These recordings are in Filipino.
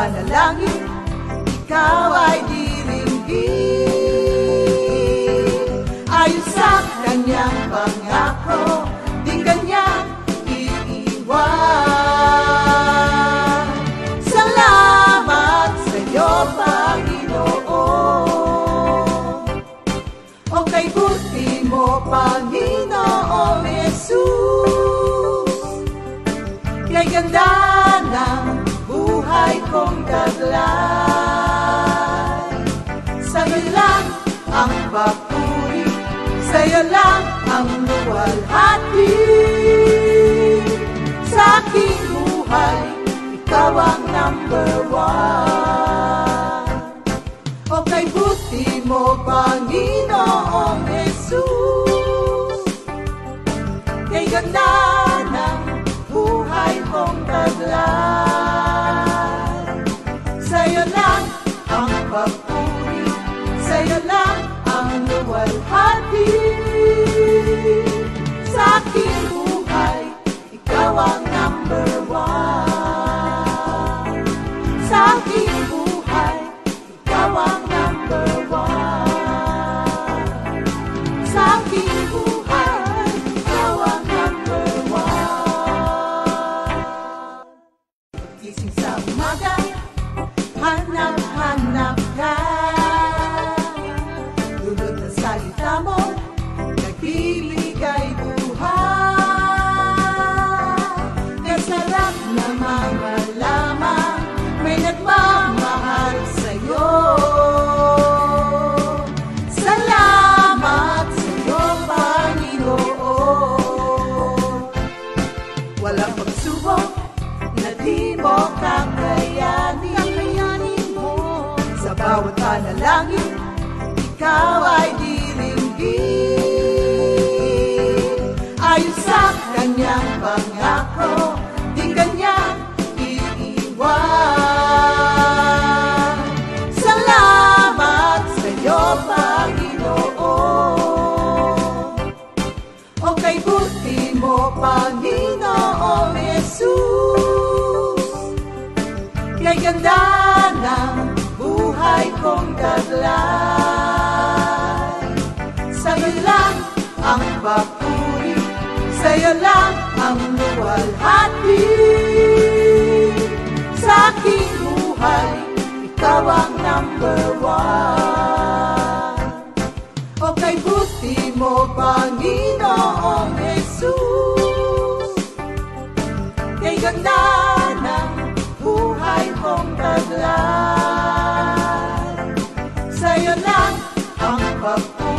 panalangin, ikaw ay diringgin. Ayon sa kanyang pangako, di kanyang iiwan. Salamat sa iyo, Panginoon. O kay buti mo, Panginoong Jesus, kay ganda ng buhay kong taglay. Sa'yo lang ang papuri, sa'yo lang ang luwalhati. Sa aking buhay, ikaw ang number one. O kay buti mo, Panginoong Jesus, kay ganda ng buhay kong taglay. Sa'yo lang ang papuri, sa'yo lang ang luwalhati. Sa aking buhay, ikaw ang number one. Sa aking buhay, ikaw ang number one. Sa aking buhay, ikaw ang number one. Gising sa umaga, hanap-hanap ka. Dulot ng salita mo, nagbibigay buhay. Kasarap na mga lamang, may nagmamahal sa'yo. Salamat sa'yo, Panginoon. Walang pagsubok na di mo kakayanin mo. Sa bawat panalangin, ikaw ay diringgin. Ayon sa kanyang pangako, di kanyang iiwan. Salamat sa iyo, Panginoon. O kay buti mo, Panginoong Jesus, kay ganda ng buhay kong taglay. Sa'yo lang ang papuri, sa'yo lang ang luwalhati. Sa aking buhay, ikaw ang number one. O kay buti mo, Panginoong Jesus, kay ganda ng buhay kong taglay. Sa'yo lang ang papuri.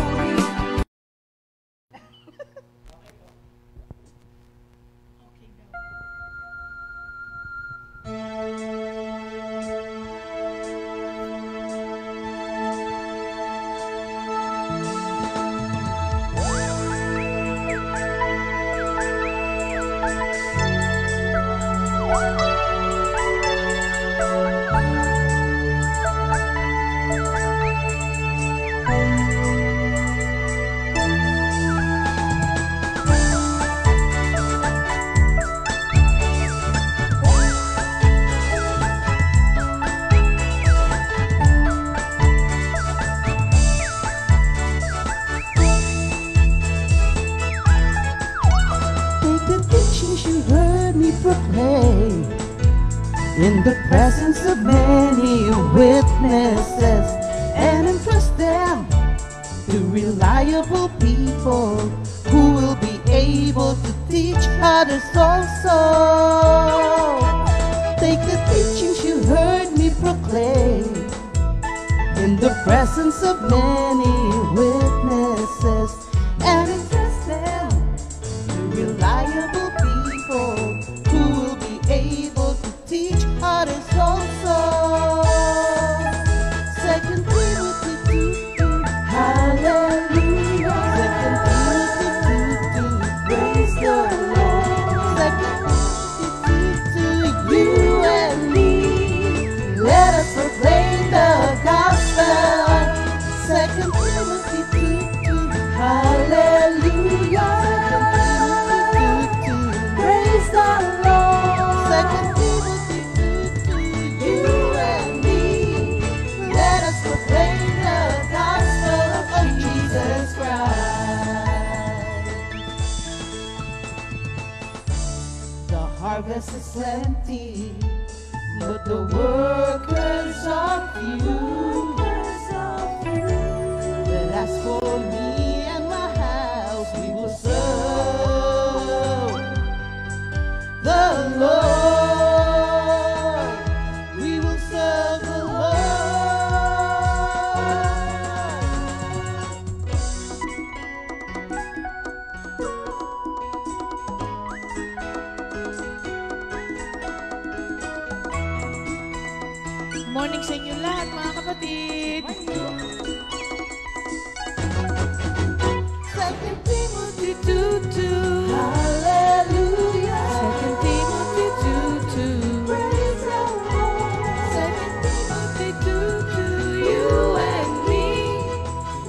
In the presence of many witnesses, and entrust them to reliable people who will be able to teach others also. Take the teachings you heard me proclaim in the presence of many witnesses, and entrust them to reliable people who will be able to teach others also. 2 Timothy 2:2, hallelujah. 2 Timothy 2:2, praise the Lord. 2 Timothy 2:2, you and me, let us proclaim the gospel. 2 Timothy harvest is plenty, but the workers are few. But as for me and my house, we will serve the Lord. We will serve the Morning sa inyo lahat, mga kapatid. Second Timothy 2:2. Hallelujah. Second Timothy 2:2. Praise the Lord. Second Timothy 2:2. You and me,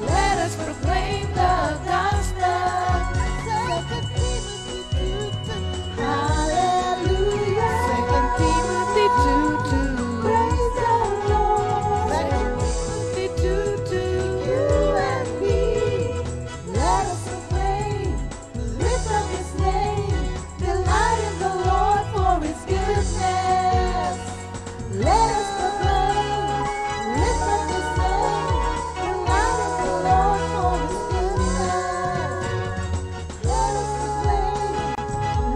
let us proclaim the gospel. Second Timothy 2:2. Hallelujah. Second Timothy 2:2. Praise the Lord. Second Timothy 2:2. You and me, let us proclaim, lift up His name, delight in the Lord for His goodness. Let us proclaim, lift up His name, delight in the Lord for His goodness. Let us proclaim,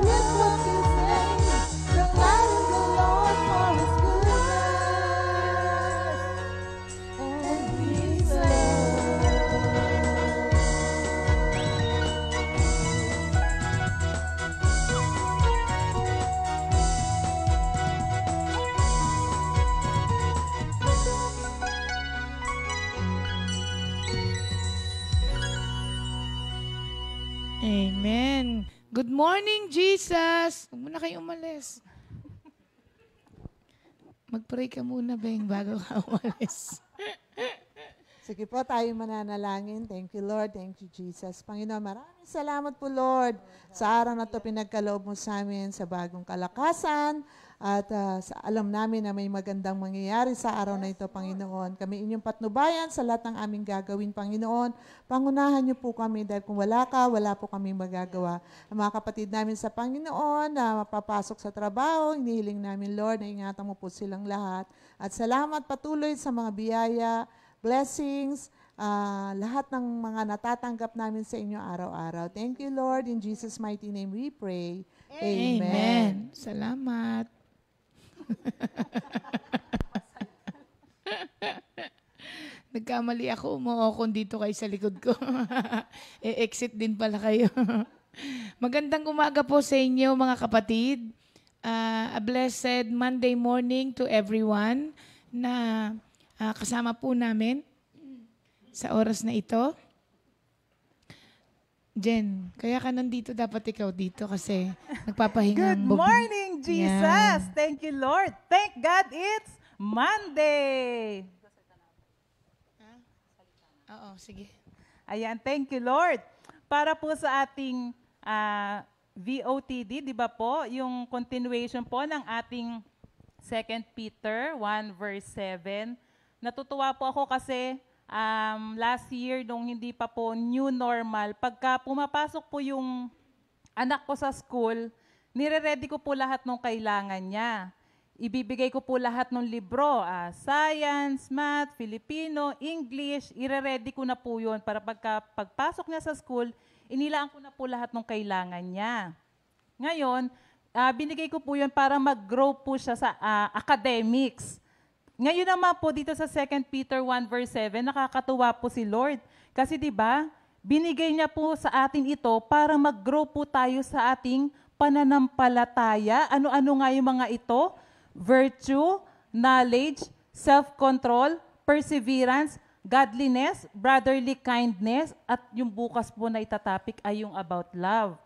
lift up His name, delight in the Lord for His goodness. And be Amen. Good morning, Jesus. Huwag muna kayo umalis. Mag-pray ka muna, Beng, bago ka umalis. Sige po, tayo mananalangin. Thank you, Lord. Thank you, Jesus. Panginoon, maraming salamat po, Lord, sa araw na ito pinagkaloob mo sa amin sa bagong kalakasan. At alam namin na may magandang mangyayari sa araw na ito, Panginoon. Kami inyong patnubayan sa lahat ng aming gagawin, Panginoon. Pangunahan niyo po kami dahil kung wala ka, wala po kami magagawa. Ang mga kapatid namin sa Panginoon na mapapasok sa trabaho, hinihiling namin, Lord, na ingatan mo po silang lahat. At salamat patuloy sa mga biyaya, blessings, lahat ng mga natatanggap namin sa inyo araw-araw. Thank you, Lord. In Jesus' mighty name we pray. Amen. Salamat. Nagkamali ako, umuokon dito kayo sa likod ko. E-exit din pala kayo. Magandang umaga po sa inyo, mga kapatid. A blessed Monday morning to everyone na kasama po namin sa oras na ito. Jen, kaya ka nandito, dapat ikaw dito kasi nagpapahinga. Good morning, Jesus! Yan. Thank you, Lord. Thank God it's Monday. Oo, sige. Ayan, thank you, Lord. Para po sa ating VOTD, di ba po, yung continuation po ng ating 2 Peter 1 verse 7. Natutuwa po ako kasi last year, nung hindi pa po new normal, pagka pumapasok po yung anak ko sa school, nire-ready ko po lahat ng kailangan niya. Ibibigay ko po lahat ng libro, science, math, Filipino, English, ire-ready ko na po yun para pagpasok niya sa school, inilaan ko na po lahat ng kailangan niya. Ngayon, binigay ko po yun para mag-grow po siya sa academics. Ngayon naman po dito sa 2 Peter 1 verse 7, nakakatuwa po si Lord. Kasi 'di ba, binigay niya po sa atin ito para mag-grow po tayo sa ating pananampalataya. Ano-ano nga yung mga ito? Virtue, knowledge, self-control, perseverance, godliness, brotherly kindness, at yung bukas po na itatopic ay yung about love.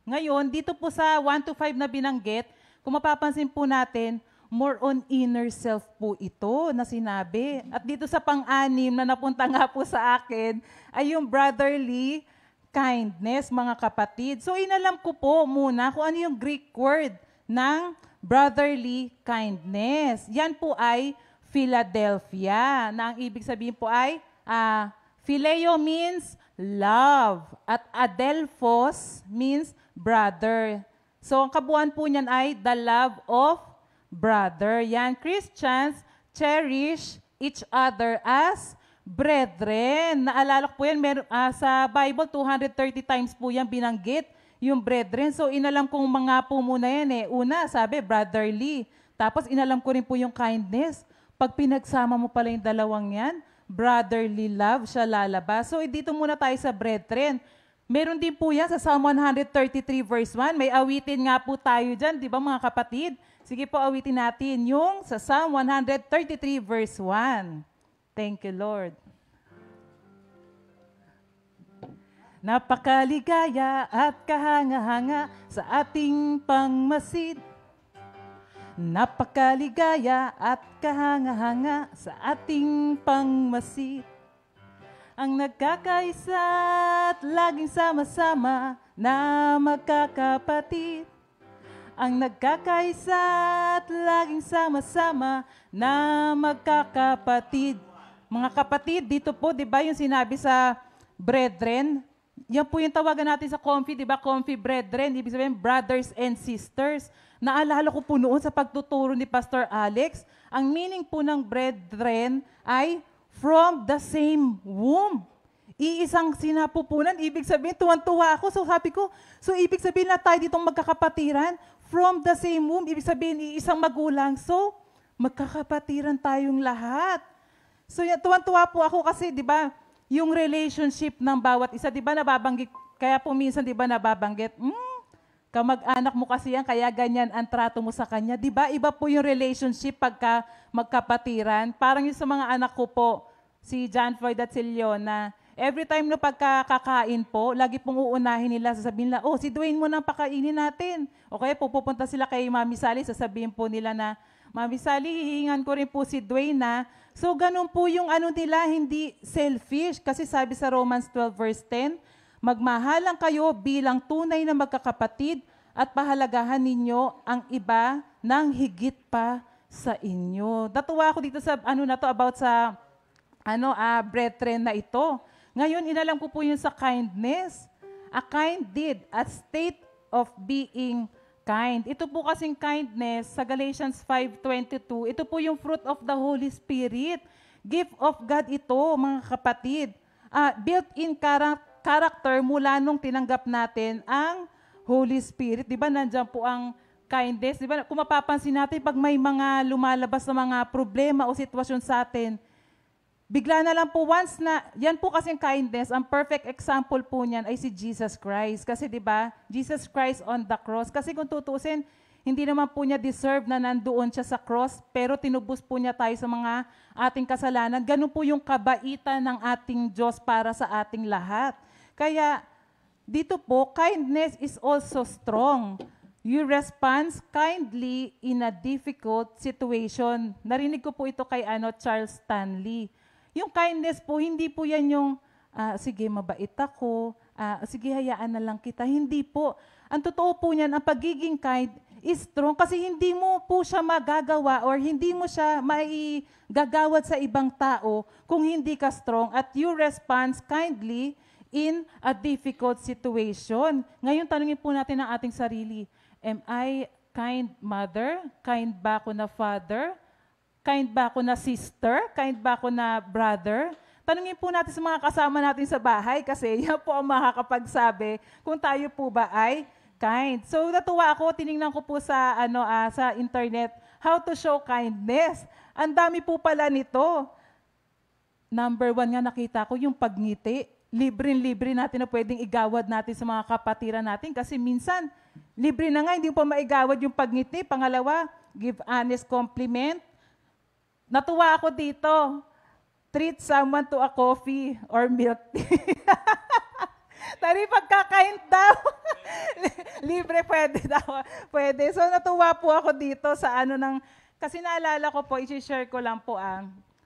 Ngayon, dito po sa 1 to 5 na binanggit, kung mapapansin po natin, more on inner self po ito na sinabi. At dito sa pang-anim na napunta nga po sa akin, ay yung brotherly kindness, mga kapatid. So inalam ko po muna kung ano yung Greek word ng brotherly kindness. Yan po ay Philadelphia, na ang ibig sabihin po ay phileo means love at adelphos means brother. So, ang kabuuan po niyan ay the love of brother. Yan, Christians, cherish each other as brethren. Naalala ko po yan, sa Bible, 230 times po yan binanggit, yung brethren. So, inalam kong mga po muna yan eh. Una, sabi, brotherly. Tapos, inalam ko rin po yung kindness. Pag pinagsama mo pala yung dalawang yan, brotherly love siya lalabas. So, dito muna tayo sa brethren. Meron din po yan sa Psalm 133 verse 1. May awitin nga po tayo dyan, di ba mga kapatid? Sige po, awitin natin yung sa Psalm 133 verse 1. Thank you, Lord. Napakaligaya at kahanga-hanga sa ating pangmasid. Napakaligaya at kahanga-hanga sa ating pangmasid. Ang nagkakaisa at laging sama-sama na magkakapatid. Ang nagkakaisa at laging sama-sama na magkakapatid. Mga kapatid, dito po, di ba yung sinabi sa brethren, yan po yung tawagan natin sa comfy, di ba? Comfy brethren, ibig sabihin brothers and sisters. Naalala ko po noon sa pagtuturo ni Pastor Alex, ang meaning po ng brethren ay from the same womb. Iisang sinapupunan, ibig sabihin, tuwan-tuwa ako. So sabi ko, so ibig sabihin na tayo ditong magkakapatiran, from the same womb, ibig sabihin, iisang magulang. So, magkakapatiran tayong lahat. So tuwan-tuwa po ako kasi, di ba, yung relationship ng bawat isa, di ba nababanggit, kaya po minsan, di ba nababanggit, kamag-anak mo kasi yan, kaya ganyan ang trato mo sa kanya. Di ba, iba po yung relationship pagka magkapatiran. Parang yung sa mga anak ko po, si John Floyd at si Leona, every time no pagkakakain po, lagi pong uunahin nila, sasabihin nila, oh, si Dwayne mo nang pakainin natin. O kaya pupunta sila kay Mami Sally, sasabihin po nila na, Mami Sally, hihingan ko rin po si Dwayne na. So, ganun po yung ano nila, hindi selfish. Kasi sabi sa Romans 12 verse 10, magmahalan kayo bilang tunay na magkakapatid at pahalagahan ninyo ang iba ng higit pa sa inyo. Natuwa ako dito sa ano na to about sa brethren na ito. Ngayon, inalam ko po yun sa kindness. A kind deed, a state of being kind. Ito po kasing kindness sa Galatians 5:22. Ito po yung fruit of the Holy Spirit. Gift of God ito, mga kapatid. Built-in character mula nung tinanggap natin ang Holy Spirit. Di ba nandyan po ang kindness? Di ba kung mapapansin natin pag may mga lumalabas na mga problema o sitwasyon sa atin, bigla na lang po once na, yan po kasing kindness, ang perfect example po niyan ay si Jesus Christ. Kasi di ba, Jesus Christ on the cross. Kasi kung tutusin, hindi naman po niya deserve na nandoon siya sa cross, pero tinubos po niya tayo sa mga ating kasalanan. Ganun po yung kabaitan ng ating Diyos para sa ating lahat. Kaya dito po, kindness is also strong. You respond kindly in a difficult situation. Narinig ko po ito kay Charles Stanley. Yung kindness po, hindi po yan yung, sige, mabait ako, sige, hayaan na lang kita. Hindi po. Ang totoo po niyan, ang pagiging kind is strong kasi hindi mo po siya magagawa or hindi mo siya maigagawad sa ibang tao kung hindi ka strong at you respond kindly in a difficult situation. Ngayon, tanungin po natin ang ating sarili. Am I kind mother? Kind ba ako na father? Kind ba ako na sister? Kind ba ako na brother? Tanungin po natin sa mga kasama natin sa bahay kasi yan po ang makakapagsabi kung tayo po ba ay kind. So natuwa ako, tiningnan ko po sa sa internet, how to show kindness. Ang dami po pala nito. Number 1 nga nakita ko, yung pagngiti. Libre-libre natin na pwedeng igawad natin sa mga kapatiran natin kasi minsan, libre na nga, hindi mo pa maigawad yung pagngiti. Pangalawa, give honest compliment. Natuwa ako dito. Treat someone to a coffee or milk tea. Tari, pagkakain daw. Libre, pwede daw. Pwede. So, natuwa po ako dito sa kasi naalala ko po, i-share ko lang po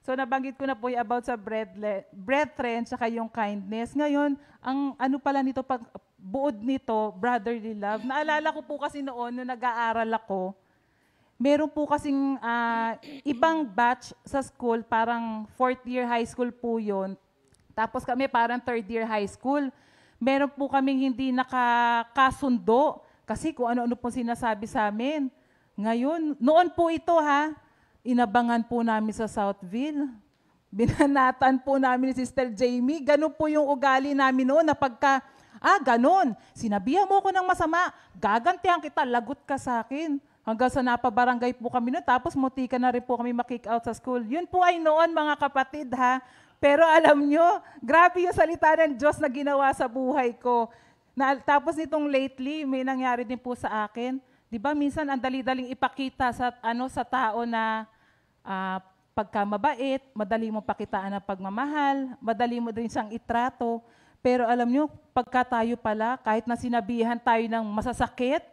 So, nabanggit ko na po yung about sa brethren, tsaka yung kindness. Ngayon, ang pala nito, buod nito, brotherly love. Naalala ko po kasi noon, nung nag-aaral ako, meron po kasing ibang batch sa school, parang 4th year high school po yun. Tapos kami parang 3rd year high school. Meron po kaming hindi nakakasundo Kasi kung ano-ano po sinasabi sa amin. Ngayon, noon po ito inabangan po namin sa Southville. Binanatan po namin ni Sister Jamie. Ganun po yung ugali namin noon na pagka, ganun, sinabihan mo ko ng masama, gagantihan kita, lagot ka sa akin. Hanggang sa napabarangay po kami noon, tapos mutika na rin po kami makick out sa school. Yun po ay noon mga kapatid Pero alam nyo, grabe yung salita ng Diyos na ginawa sa buhay ko. Tapos nitong lately, may nangyari din po sa akin. Di ba minsan ang dali-daling ipakita sa tao na pagka mabait, madali mo pakitaan ng pagmamahal, madali mo din siyang itrato. Pero alam nyo, pagka tayo pala, kahit na sinabihan tayo ng masasakit,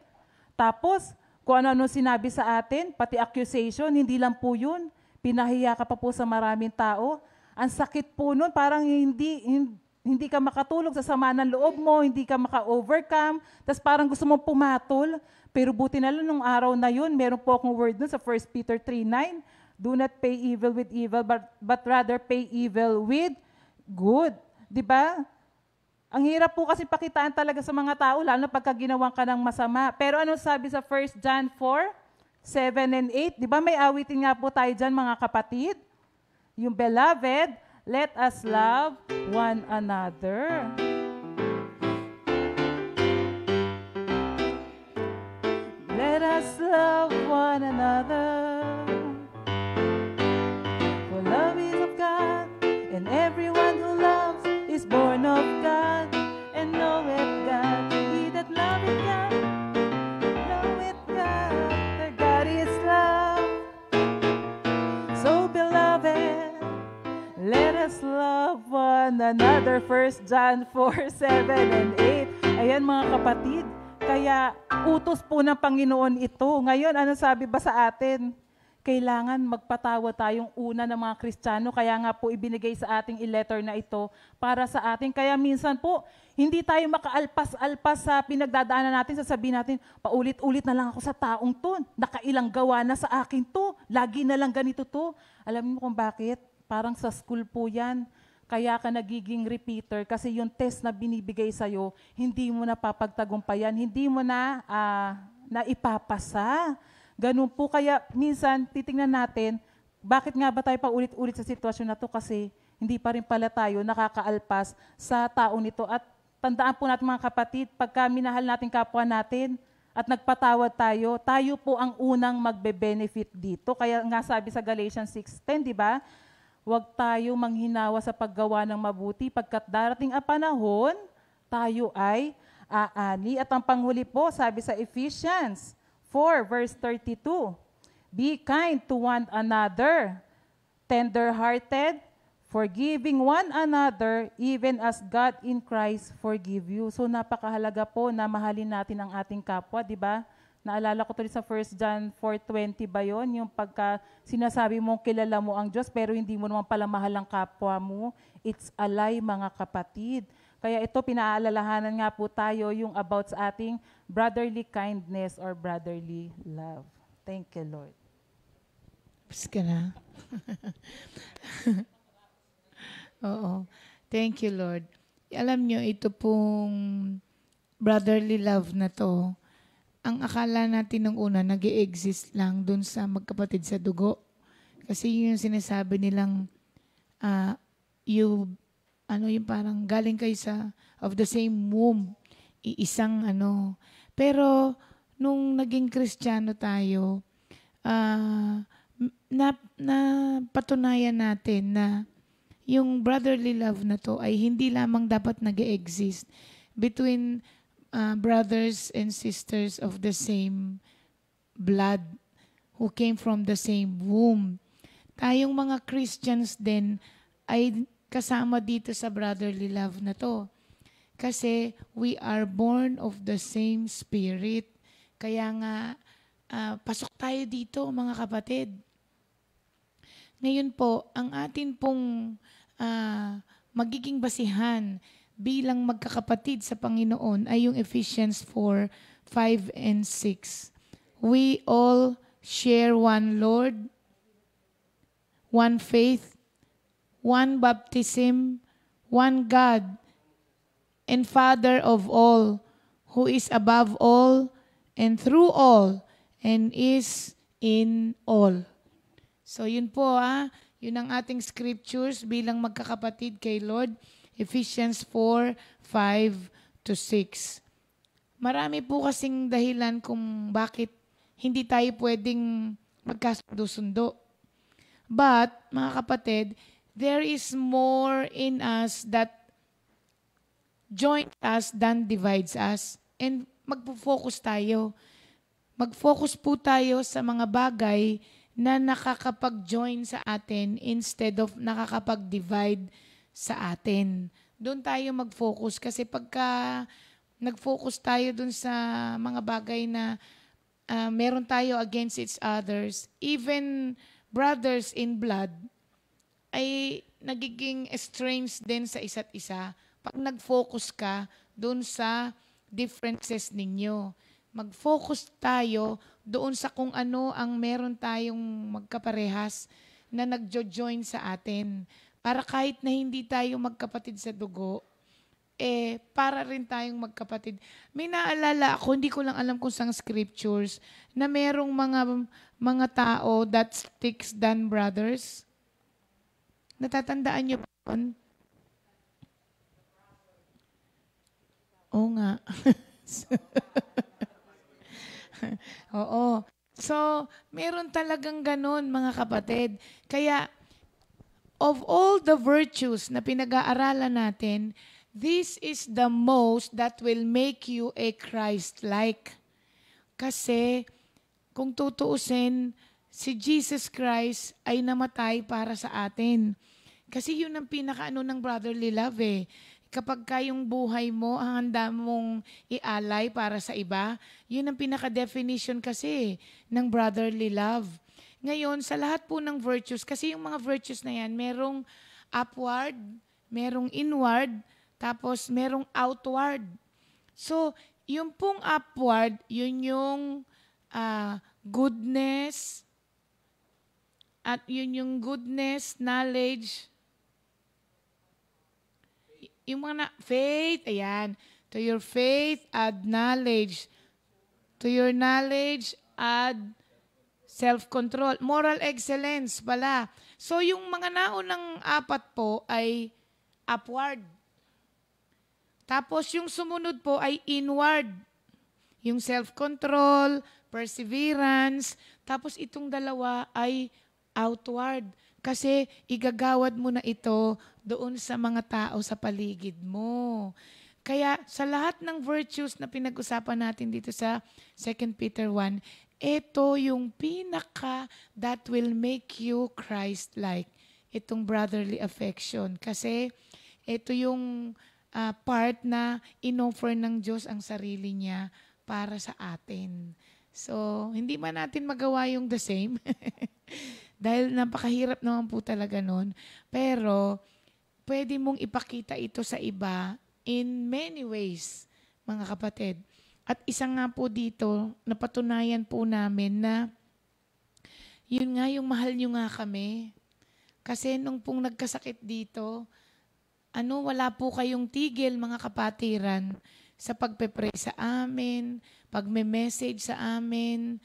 tapos kung ano sinabi sa atin, pati accusation, hindi lang po yun. Pinahiya ka pa po sa maraming tao. Ang sakit po nun, parang hindi ka makatulog sa sama ng loob mo, hindi ka maka-overcome, tapos parang gusto mong pumatol. Pero buti na lang nung araw na yun, meron po akong word nun sa 1 Peter 3:9, do not pay evil with evil, but rather pay evil with good. Diba? Ang hirap po kasi pakitaan talaga sa mga tao, lalo na pagka ginawan ka ng masama. Pero ano sabi sa 1 John 4:7 and 8? Di ba may awitin nga po tayo dyan mga kapatid? Yung beloved, let us love one another. Let us love one another. For love is of God, and everyone who loves is born of God, and knoweth God. He that loveth God, knoweth God, that God is love. So beloved, let us love one another. 1 John 4:7 and 8. Ayan mga kapatid, kaya utos po ng Panginoon ito. Ngayon, ano sabi ba sa atin? Kailangan magpatawa tayong una ng mga Kristiyano. Kaya nga po ibinigay sa ating letter na ito para sa atin. Kaya minsan po, hindi tayo makaalpas-alpas sa pinagdadaanan natin. Sasabihin natin, paulit-ulit na lang ako sa taong to. Nakailang gawa na sa akin to. Lagi na lang ganito to. Alam mo kung bakit? Parang sa school po yan. Kaya ka nagiging repeater kasi yung test na binibigay sa'yo, hindi mo na papagtagumpayan, hindi mo na ipapasa. Ganun po, kaya minsan titingnan natin, bakit nga ba tayo paulit-ulit sa sitwasyon na to? Kasi hindi pa rin pala tayo nakakaalpas sa taong nito. At tandaan po natin mga kapatid, pagka minahal natin kapwa natin at nagpatawad tayo, tayo po ang unang magbe-benefit dito. Kaya nga sabi sa Galatians 6:10, di ba? Huwag tayo manghinawa sa paggawa ng mabuti pagkat darating ang panahon, tayo ay aani. At ang panghuli po, sabi sa Ephesians 4 verse 32, be kind to one another, tender-hearted, forgiving one another, even as God in Christ forgive you. So napakahalaga po na mahalin natin ang ating kapwa, di ba? Naalala ko tuloy sa 1 John 4:20 ba yun? Yung pagka sinasabi mong kilala mo ang Diyos pero hindi mo naman pala mahal ang kapwa mo. It's a lie mga kapatid. Kaya ito pinaalalahanan nga po tayo yung about sa ating brotherly kindness or brotherly love. Thank you, Lord. Tapos ka na. Oo. Thank you, Lord. Alam nyo, ito pong brotherly love na to, ang akala natin nung una, nag-i-exist lang dun sa magkapatid sa dugo. Kasi yun yung sinasabi nilang, yung parang galing kayo of the same womb, iisang Pero, nung naging Kristiyano tayo, patunayan natin na yung brotherly love na to ay hindi lamang dapat nag-i-exist between brothers and sisters of the same blood who came from the same womb. Tayong mga Christians din ay kasama dito sa brotherly love na to. Kasi we are born of the same spirit. Kaya nga, pasok tayo dito mga kapatid. Ngayon po, ang atin pong magiging basihan bilang magkakapatid sa Panginoon ay yung Ephesians 4:5 and 6. We all share one Lord, one faith, one baptism, one God, and Father of all, who is above all and through all, and is in all. So yun po yun ang ating scriptures bilang magkakapatid kay Lord. Ephesians 4:5-6. Marami po kasing dahilan kung bakit hindi tayo pwedeng magkasundo-sundo. But, mga kapatid, there is more in us that joins us than divides us. And magpo-focus tayo. Mag-focus po tayo sa mga bagay na nakakapag-join sa atin instead of nakakapag-divide sa atin. Doon tayo mag-focus kasi pagka nag-focus tayo doon sa mga bagay na meron tayo against each others, even brothers in blood, ay nagiging estranged din sa isa't isa. Pag nag-focus ka doon sa differences ninyo, mag-focus tayo doon sa kung ano ang meron tayong magkaparehas na nagjo-join sa atin. Para kahit na hindi tayo magkapatid sa dugo, para rin tayong magkapatid. May naalala ako, hindi ko lang alam kung saan scriptures, na merong mga tao that sticks than brothers. Natatandaan niyo ba yun? Oo nga. Oo. So, meron talagang ganon, mga kapatid. Kaya, of all the virtues na pinag-aaralan natin, this is the most that will make you a Christ-like. Kasi, kung tutuusin, si Jesus Christ ay namatay para sa atin. Kasi yun ang pinaka-ano ng brotherly love Kapag kayong buhay mo, handa mong ialay para sa iba, yun ang pinaka-definition kasi ng brotherly love. Ngayon, sa lahat po ng virtues, kasi yung mga virtues na yan, merong upward, merong inward, tapos merong outward. So, yung pong upward, yun yung goodness, at yun yung goodness, knowledge, yung mga faith, ayan. To your faith, add knowledge. To your knowledge, add self-control. Moral excellence pala. So, yung mga naunang apat po ay upward. Tapos, yung sumunod po ay inward. Yung self-control, perseverance. Tapos, itong dalawa ay outward. Kasi igagawad mo na ito doon sa mga tao sa paligid mo. Kaya sa lahat ng virtues na pinag-usapan natin dito sa 2 Peter 1, ito yung pinaka that will make you Christ-like. Itong brotherly affection. Kasi ito yung part na inoffer ng Diyos ang sarili niya para sa atin. So, hindi man natin magawa yung the same. Dahil napakahirap naman po talaga nun. Pero, pwede mong ipakita ito sa iba in many ways, mga kapatid. At isa nga po dito, napatunayan po namin na yun nga yung mahal nyo nga kami. Kasi nung pong nagkasakit dito, wala po kayong tigil, mga kapatiran, sa pagpe-pray sa amin, pagme-message sa amin,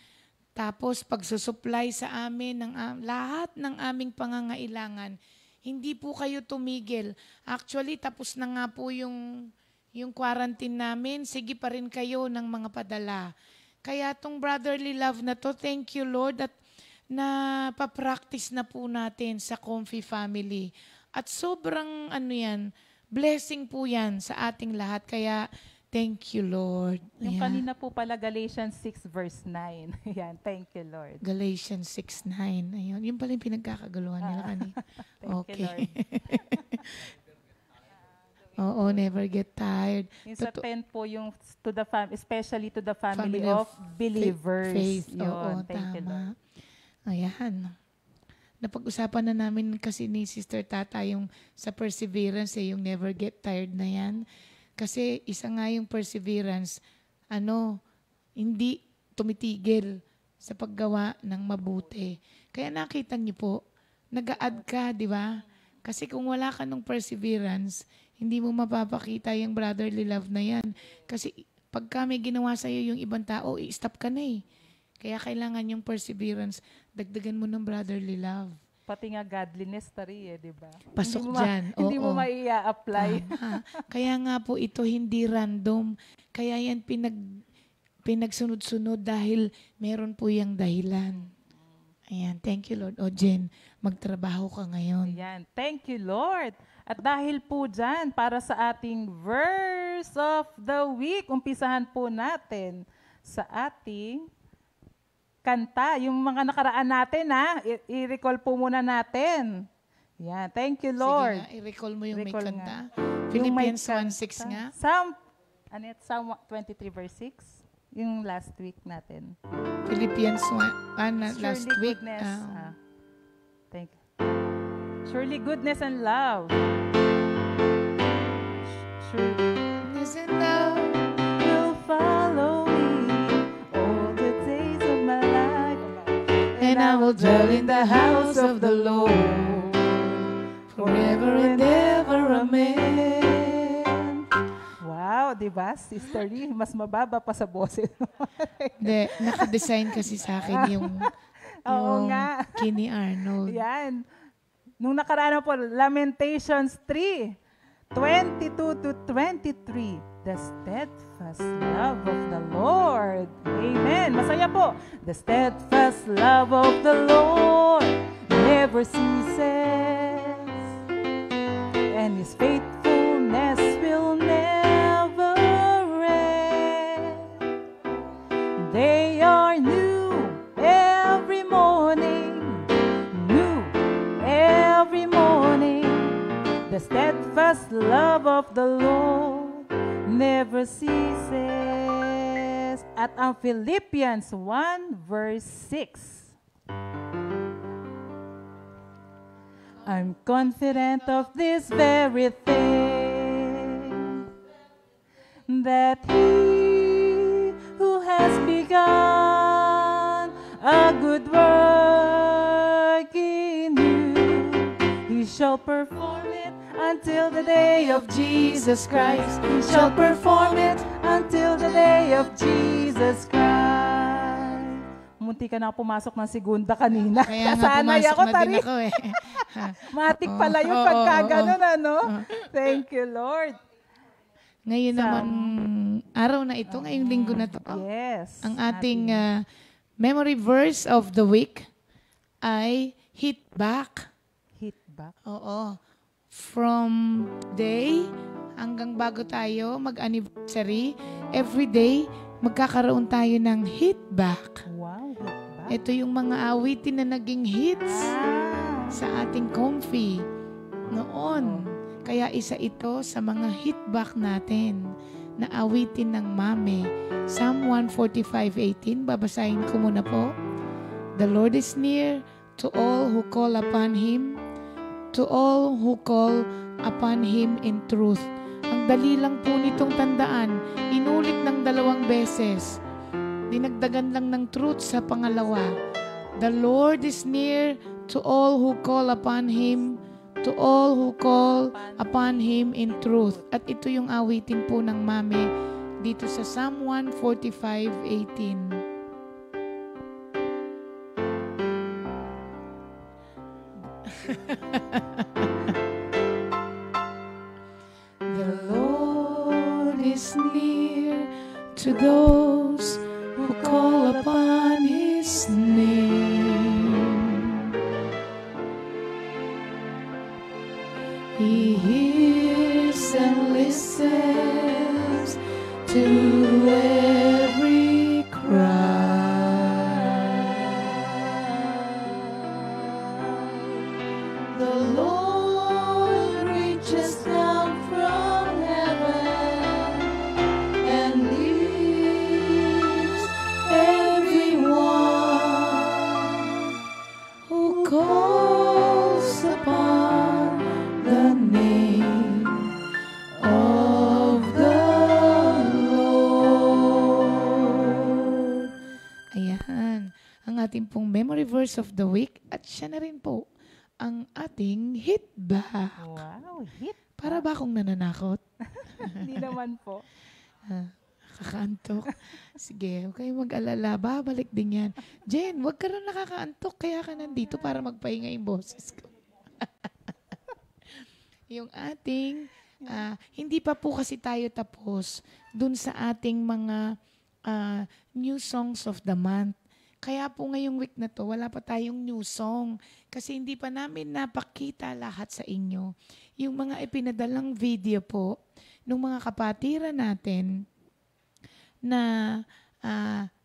tapos pagsusupply sa amin ng lahat ng aming pangangailangan. Hindi po kayo tumigil. Actually, tapos na nga po yung quarantine namin. Sige pa rin kayo ng mga padala. Kaya tong brotherly love na to, thank you Lord at napapractice na po natin sa Comfy Family. At sobrang blessing po yan sa ating lahat. Kaya thank you, Lord. Yung kanina po pala, Galatians 6 verse 9. Ayan, thank you, Lord. Galatians 6:9. Ayun, yun pala yung pinagkakaguluhan nila kanina. Thank you, Lord. Oo, never get tired. Yung sa 10 po, yung to the especially to the family of believers. Faith. Yun, Oo, thank you, tama. Lord. Ayan. Napag-usapan na namin kasi ni Sister Tata yung sa perseverance, yung never get tired na yan. Kasi isa nga yung perseverance, hindi tumitigil sa paggawa ng mabuti. Kaya nakita niyo po, nag-a-add ka, di ba? Kasi kung wala ka ng perseverance, hindi mo mapapakita yung brotherly love na yan. Kasi Pagka may ginawa sa'yo yung ibang tao, i-stop ka na eh. Kaya kailangan yung perseverance. Dagdagan mo ng brotherly love. Pati nga godliness tari di ba? Pasok Hindi mo dyan. Hindi mo Oo. maia-apply. Kaya nga po ito hindi random. Kaya yan pinagsunod-sunod dahil meron po yung dahilan. Ayan, thank you Lord. O Jen, magtrabaho ka ngayon. Ayan. Thank you, Lord. At dahil po dyan, para sa ating verse of the week, umpisahan po natin sa ating kanta. Yung mga nakaraan natin, i-recall po muna natin. Yan. Thank you, Lord. Sige nga, i-recall mo yung Recall may kanta. Yung may Philippians kanta. 1:6 nga. Psalm 23 verse 6. Yung last week natin. Philippians 1, last Surely week. goodness. Thank you. Surely goodness and love. Goodness and love. Will follow me all the days of my life. And I will dwell in the house of the Lord forever and ever. Amen. Wow, di ba? Sister Lee, mas mababa pa sa boses. Hindi, nakadesign kasi sa akin yung Oo nga. Kenny Arnold. Yan. Nung nakaraan po, Lamentations 3, 22 to 23. The steadfast love of the Lord. Amen. Masaya po. The steadfast love of the Lord never ceases. And His faithfulness will never end. They are new every morning. New every morning. The steadfast love of the Lord never ceases. At ang Philippians 1 verse 6. I'm confident of this very thing, that He who has begun a good work in you, He shall perform it until the day of Jesus Christ. He shall perform it until the day of Jesus Christ. Munti ka na pumasok ng segunda kanina. Kaya nga Sanay pumasok ako, na din Tari. ako eh. Matik pala yung pagka ganun, ano? Thank you, Lord. Ngayon naman, araw na ito, ngayong linggo na to. Yes. Ang ating memory verse of the week ay hit back. Hit back. Oo. From day hanggang bago tayo mag-anniversary, every day magkakaroon tayo ng hit back. Wow, hit back. Ito yung mga awitin na naging hits sa ating comfy noon. Kaya isa ito sa mga hit back natin na awitin ng Mame. Psalm 145:18, babasahin ko muna po. The Lord is near to all who call upon Him, to all who call upon Him in truth. Ang dali lang po nitong tandaan, inulit ng 2 beses. Dinagdagan lang ng truth sa pangalawa. The Lord is near to all who call upon Him, to all who call upon Him in truth. At ito yung awitin po ng Mame dito sa Psalm 145:18. The Lord is near to those who call upon His name. He hears and listens to every cry. The Lord reaches down from heaven and leads everyone who calls upon the name of the Lord. Ayan, ang ating pong memory verse of the week at siya na rin po ang ating hit back. Wow, hit. Para ba akong nananakot? Hindi naman po. nakakaantok. Sige, huwag kayong mag-alala. Babalik din yan. Jen, huwag ka rin nakakaantok. Kaya ka nandito para magpahinga yung boses ko. Yung ating, hindi pa po kasi tayo tapos dun sa ating mga new songs of the month. Kaya po ngayong week na to, wala pa tayong new song. Kasi hindi pa namin napakita lahat sa inyo. Yung mga ipinadalang video po, ng mga kapatiran natin na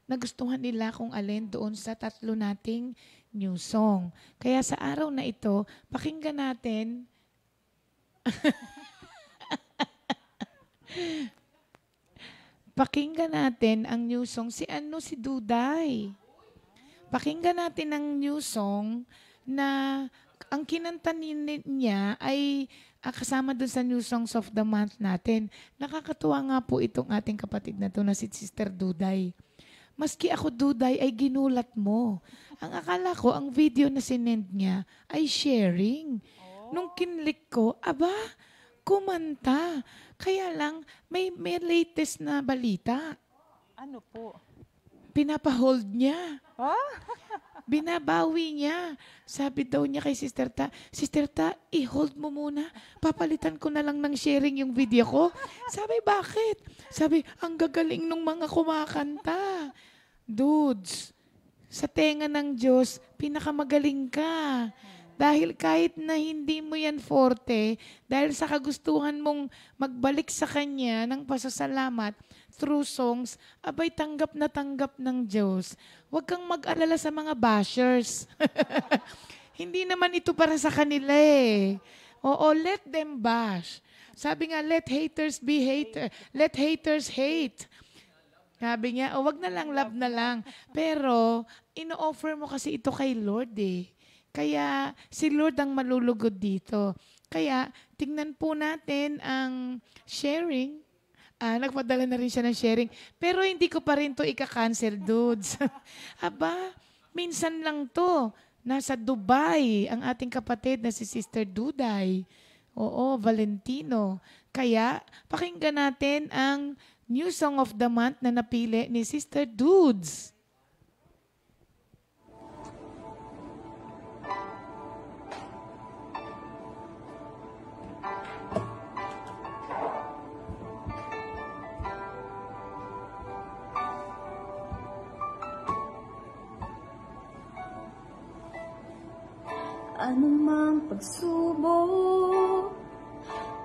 nagustuhan nila kung alin doon sa 3 nating new song. Kaya sa araw na ito, pakinggan natin ang new song. Si Duday. Pakinggan natin ang new song na ang kinanta niya ay kasama dun sa new songs of the month natin. Nakakatuwa nga po itong ating kapatid na to na si Sister Duday. Maski ako, Duday, ay ginulat mo. Ang akala ko, ang video na sinend niya ay sharing. Nung kinlik ko, kumanta. Kaya lang, may latest na balita. Ano po? Pinapahold niya. Oh? Binabawi niya. Sabi daw niya kay Sister Ta, i-hold mo muna. Papalitan ko na lang ng sharing yung video ko. Sabi, bakit? Sabi, ang gagaling nung mga kumakanta. Dudes, sa tenga ng Diyos, pinakamagaling ka. Dahil kahit na hindi mo yan forte, dahil sa kagustuhan mong magbalik sa Kanya ng pasasalamat through songs, tanggap na tanggap ng Diyos. Huwag kang mag-alala sa mga bashers. Hindi naman ito para sa kanila eh. Oo, let them bash. Sabi nga, let haters be hater. Let haters hate. Sabi niya, wag na lang, love na lang. Pero, ino-offer mo kasi ito kay Lord eh. Kaya, si Lord ang malulugod dito. Kaya, tingnan po natin ang sharing. Nagpadala na rin siya ng sharing. Pero hindi ko pa rin to ika-cancel, dudes. Minsan lang to. Nasa Dubai, ang ating kapatid na si Sister Duday. Oo, Valentino. Kaya, pakinggan natin ang new song of the month na napili ni Sister Dudes. Anumang pagsubok,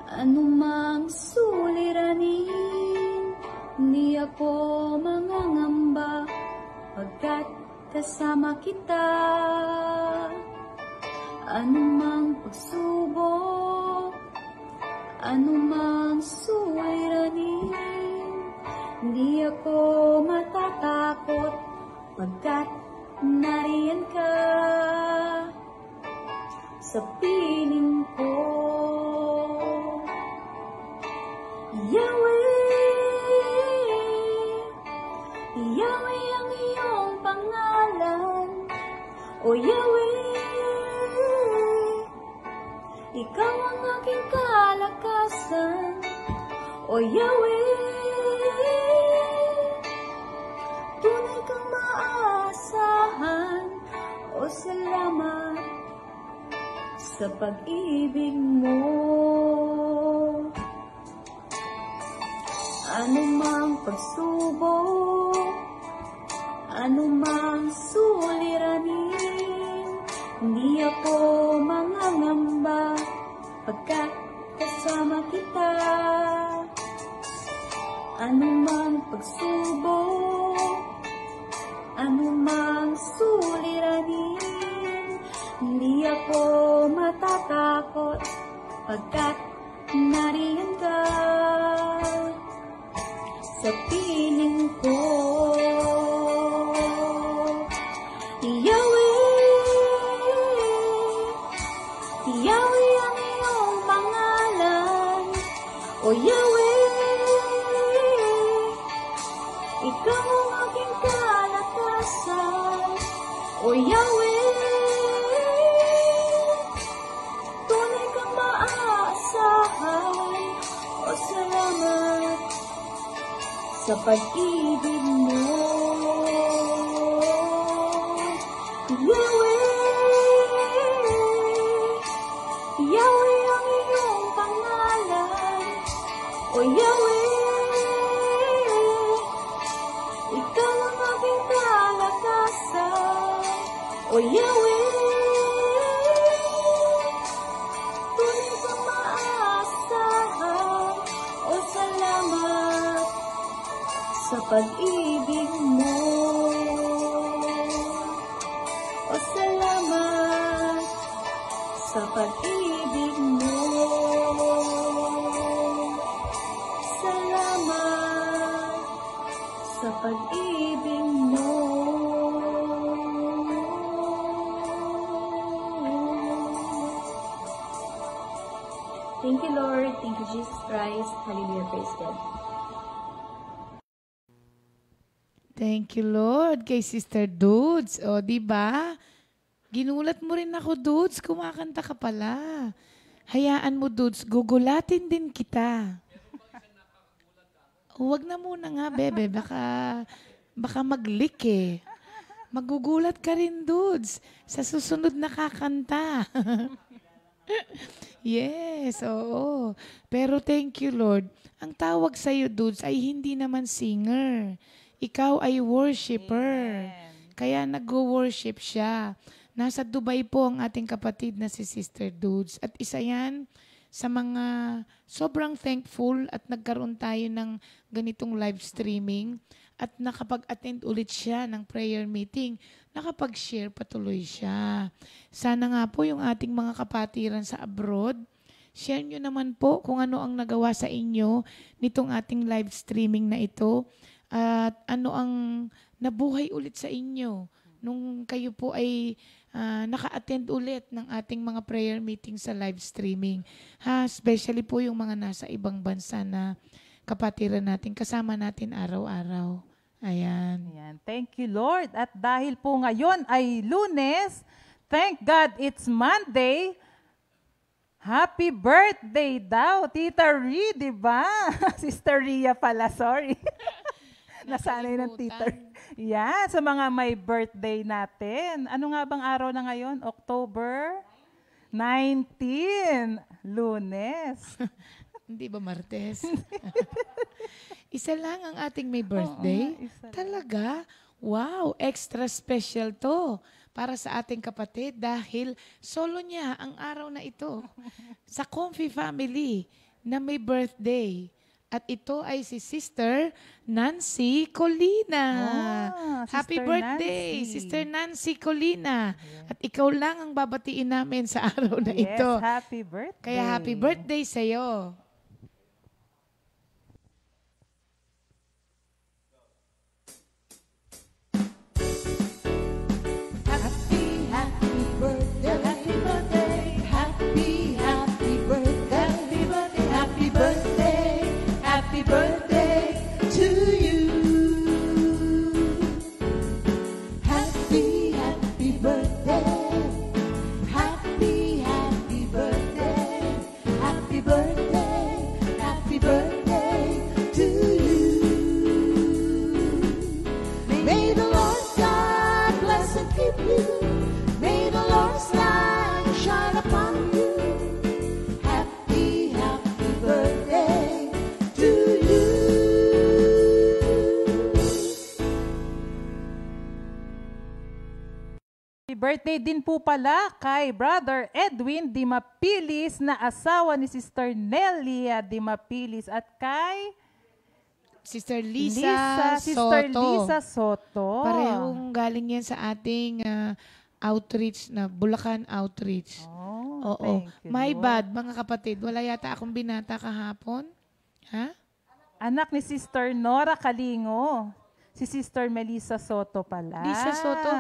anumang suliranin, hindi ako mangangamba pagkat kasama kita. Anumang pagsubok, anumang suliranin, hindi ako matatakot pagkat nariyan ka. Sa piling ko, Yahweh, Yahweh ang iyong pangalan. O Yahweh, ikaw ang aking kalakasan. O Yahweh, tunay kang maaasahan. O salamat sa pag-ibig mo. Anumang pagsubok, anumang suliranin, hindi ako mangangamba pagkat kasama kita. Anumang pagsubok, anumang suliranin, hindi ako matatakot pagkat nariyan ka. Sa piling ko, Yahweh, Yahweh ang iyong pangalan. O Yahweh, ikaw ang aking kalakasan. O Yahweh, sa pag-ibig mo. Yahweh, Yahweh ang iyong pangalan. O Yahweh, ikaw ang aking kalakasan. O Yahweh, tunay kang maaasahan. O salamat sa pag-ibig mo. O salamat sa pag-ibig mo. Salamat sa pag-ibig mo. Thank you, Lord. Thank you, Jesus Christ. Hallelujah. Praise God. Thank you, Lord, kay Sister Dudes. O, di ba? Ginulat mo rin ako, Dudes. Kumakanta ka pala. Hayaan mo, Dudes. Gugulatin din kita. Huwag na muna nga, bebe. Baka mag-leak eh. Magugulat ka rin, Dudes. Sa susunod na kakanta. Yes, oo. Pero thank you, Lord. Ang tawag sa'yo, Dudes, ay hindi naman singer. Ikaw ay worshiper. Kaya nag-worship siya. Nasa Dubai po ang ating kapatid na si Sister Dudes. At isa yan sa mga sobrang thankful at nagkaroon tayo ng ganitong live streaming at nakapag-attend ulit siya ng prayer meeting. Nakapag-share patuloy siya. Sana nga po yung ating mga kapatiran sa abroad, share nyo naman po kung ano ang nagawa sa inyo nitong ating live streaming na ito. At ano ang nabuhay ulit sa inyo nung kayo po ay naka-attend ulit ng ating mga prayer meeting sa live streaming. Especially po yung mga nasa ibang bansa na kapatiran natin, kasama natin araw-araw. Ayan. Thank you, Lord. At dahil po ngayon ay Lunes, thank God it's Monday. Happy birthday daw, Tita Rhea, di ba? Sister Rhea pala, sorry. Nasanay ng Tita. Yan, sa mga may birthday natin. Ano nga bang araw na ngayon? October 19, Lunes. Hindi ba Martes? Isa lang ang ating may birthday? Oo, talaga? Wow, extra special to para sa ating kapatid dahil solo niya ang araw na ito. Sa Comfy family na may birthday. At ito ay si Sister Nancy Colina. Happy birthday, Nancy. Sister Nancy Colina. At ikaw lang ang babatiin namin sa araw na ito. Yes, happy birthday. Kaya happy birthday sa'yo. Happy birthday to you. Happy, happy birthday. Happy, happy birthday. Happy birthday. Happy birthday to you. May the Lord God bless and keep you. May the Lord's light shine upon you. Happy, happy birthday to you. Happy birthday din po pala kay Brother Edwin Dimapilis na asawa ni Sister Nelia Dimapilis at kay Sister Lisa Sister Soto. Lisa Soto. Parehong galing yan sa ating outreach na Bulacan Outreach. Oh, Oo. thank you, My Lord. bad, mga kapatid. Wala yata akong binata kahapon. Ha? Anak ni Sister Nora Kalingo. Si Sister Melissa Soto pala. Lisa Soto.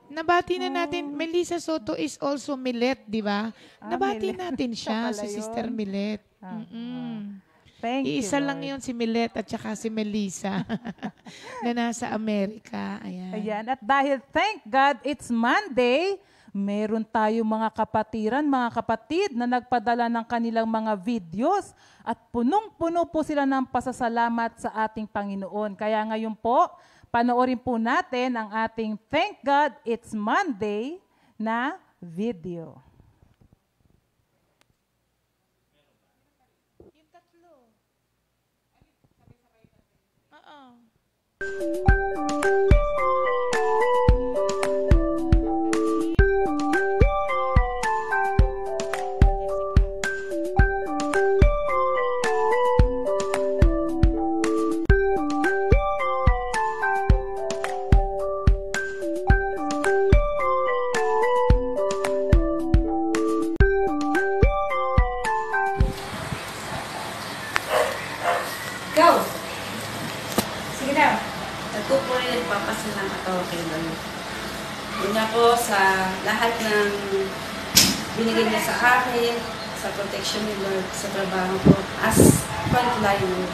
Nabati na natin. Melissa Soto is also Milet, di ba? Nabati Milet. natin siya, Siya pala si Sister yun. Milet. Thank you, Iisa lang Lord. yun si Milet at saka si Melissa na nasa Amerika. Ayan. Ayan. At dahil thank God it's Monday, Meron tayo mga kapatiran, mga kapatid na nagpadala ng kanilang mga videos at punong-puno po sila ng pasasalamat sa ating Panginoon. Kaya ngayon po, panoorin po natin ang ating Thank God It's Monday na video. Go! Sige daw. Ako po rin nagpapasalamat ako kay Lord. Una po sa lahat ng binigay niya sa akin, sa protection ni Lord, sa trabaho ko, as frontliner.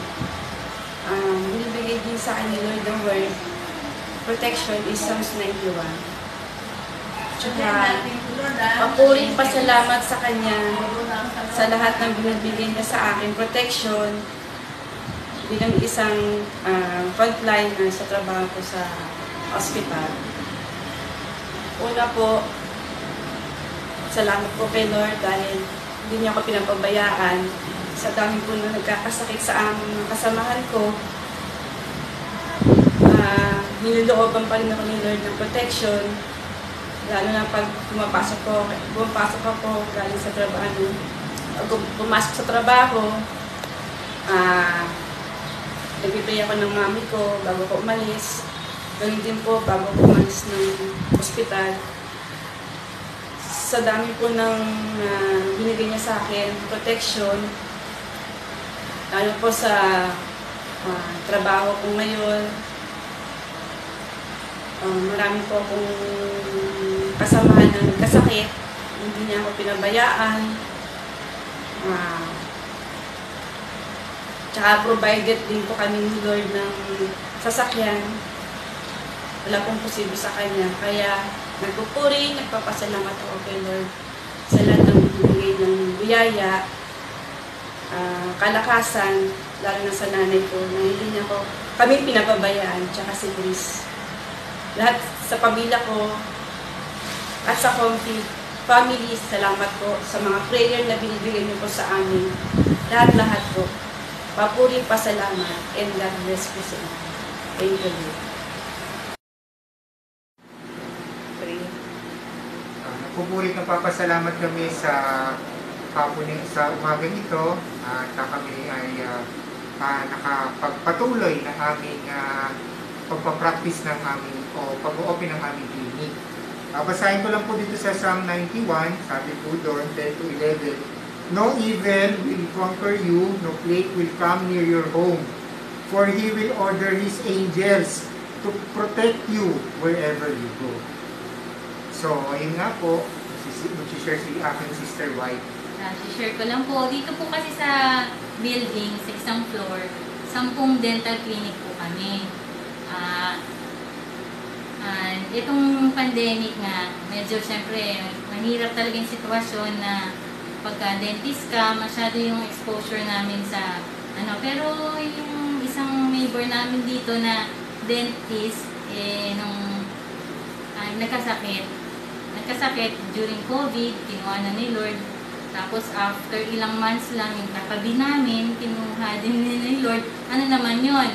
Binibigay din sa akin ni Lord the word, protection is Psalms 91. Tsaka, papuring pasalamat sa Kanya sa lahat ng binibigay niya sa akin, protection, bilang isang frontliner sa trabaho ko sa hospital. Una po, salamat po kay Lord dahil hindi niya ako pinapabayaan. Sa dami po na nagkakasakit sa aming mga kasamahan ko, nilolooban pa rin ako ni Lord ng protection. Lalo na pag pumapasok ako galing sa trabaho. Pumasok sa trabaho, nagpipray ako ng mami ko bago ko umalis. Ganun din po bago ko umalis ng ospital. Sa dami po ng binigay niya sa akin, protection, lalo po sa trabaho ko ngayon. Marami po akong kasamahan na nagkasakit, hindi niya ako pinabayaan. Tsaka provided din po kami ni Lord ng sasakyan. Wala pong posible sa Kanya. Kaya nagpupuri, nagpapasalamat ako kay Lord sa lahat ng bibigay ng biyaya, kalakasan, lalo na sa nanay ko, na hindi niya kami pinababayaan, tsaka si Chris. Lahat sa pamilya ko at sa family, salamat po sa mga prayer na binibigay niyo po sa amin. Lahat-lahat po. Papuri, pasalamat, and God bless po sa inyo. Thank you, Lord. Nagpupuri ng papasalamat kami sa hapon sa umagang ito at kami ay nakapagpatuloy ng aming pagpapractice ng aming o pag-open ng aming clinic. Basahin ko lang po dito sa Psalm 91, sabi po doon, 10 to 11. No evil will conquer you, no plague will come near your home, for He will order His angels to protect you wherever you go. So, ayun nga po, mag-share si aking Sister White. I-share ko lang po, dito po kasi sa building, sa isang floor, 10 dental clinic po kami. Itong pandemic nga, medyo syempre, mahirap talaga yung sitwasyon na pagka-dentist ka, masyado yung exposure namin sa pero yung isang neighbor namin dito na dentist, nung nagkasakit during COVID, kinuha na ni Lord. Tapos after ilang months lang, yung katabi namin, kinuha din ni Lord. Ano naman yun?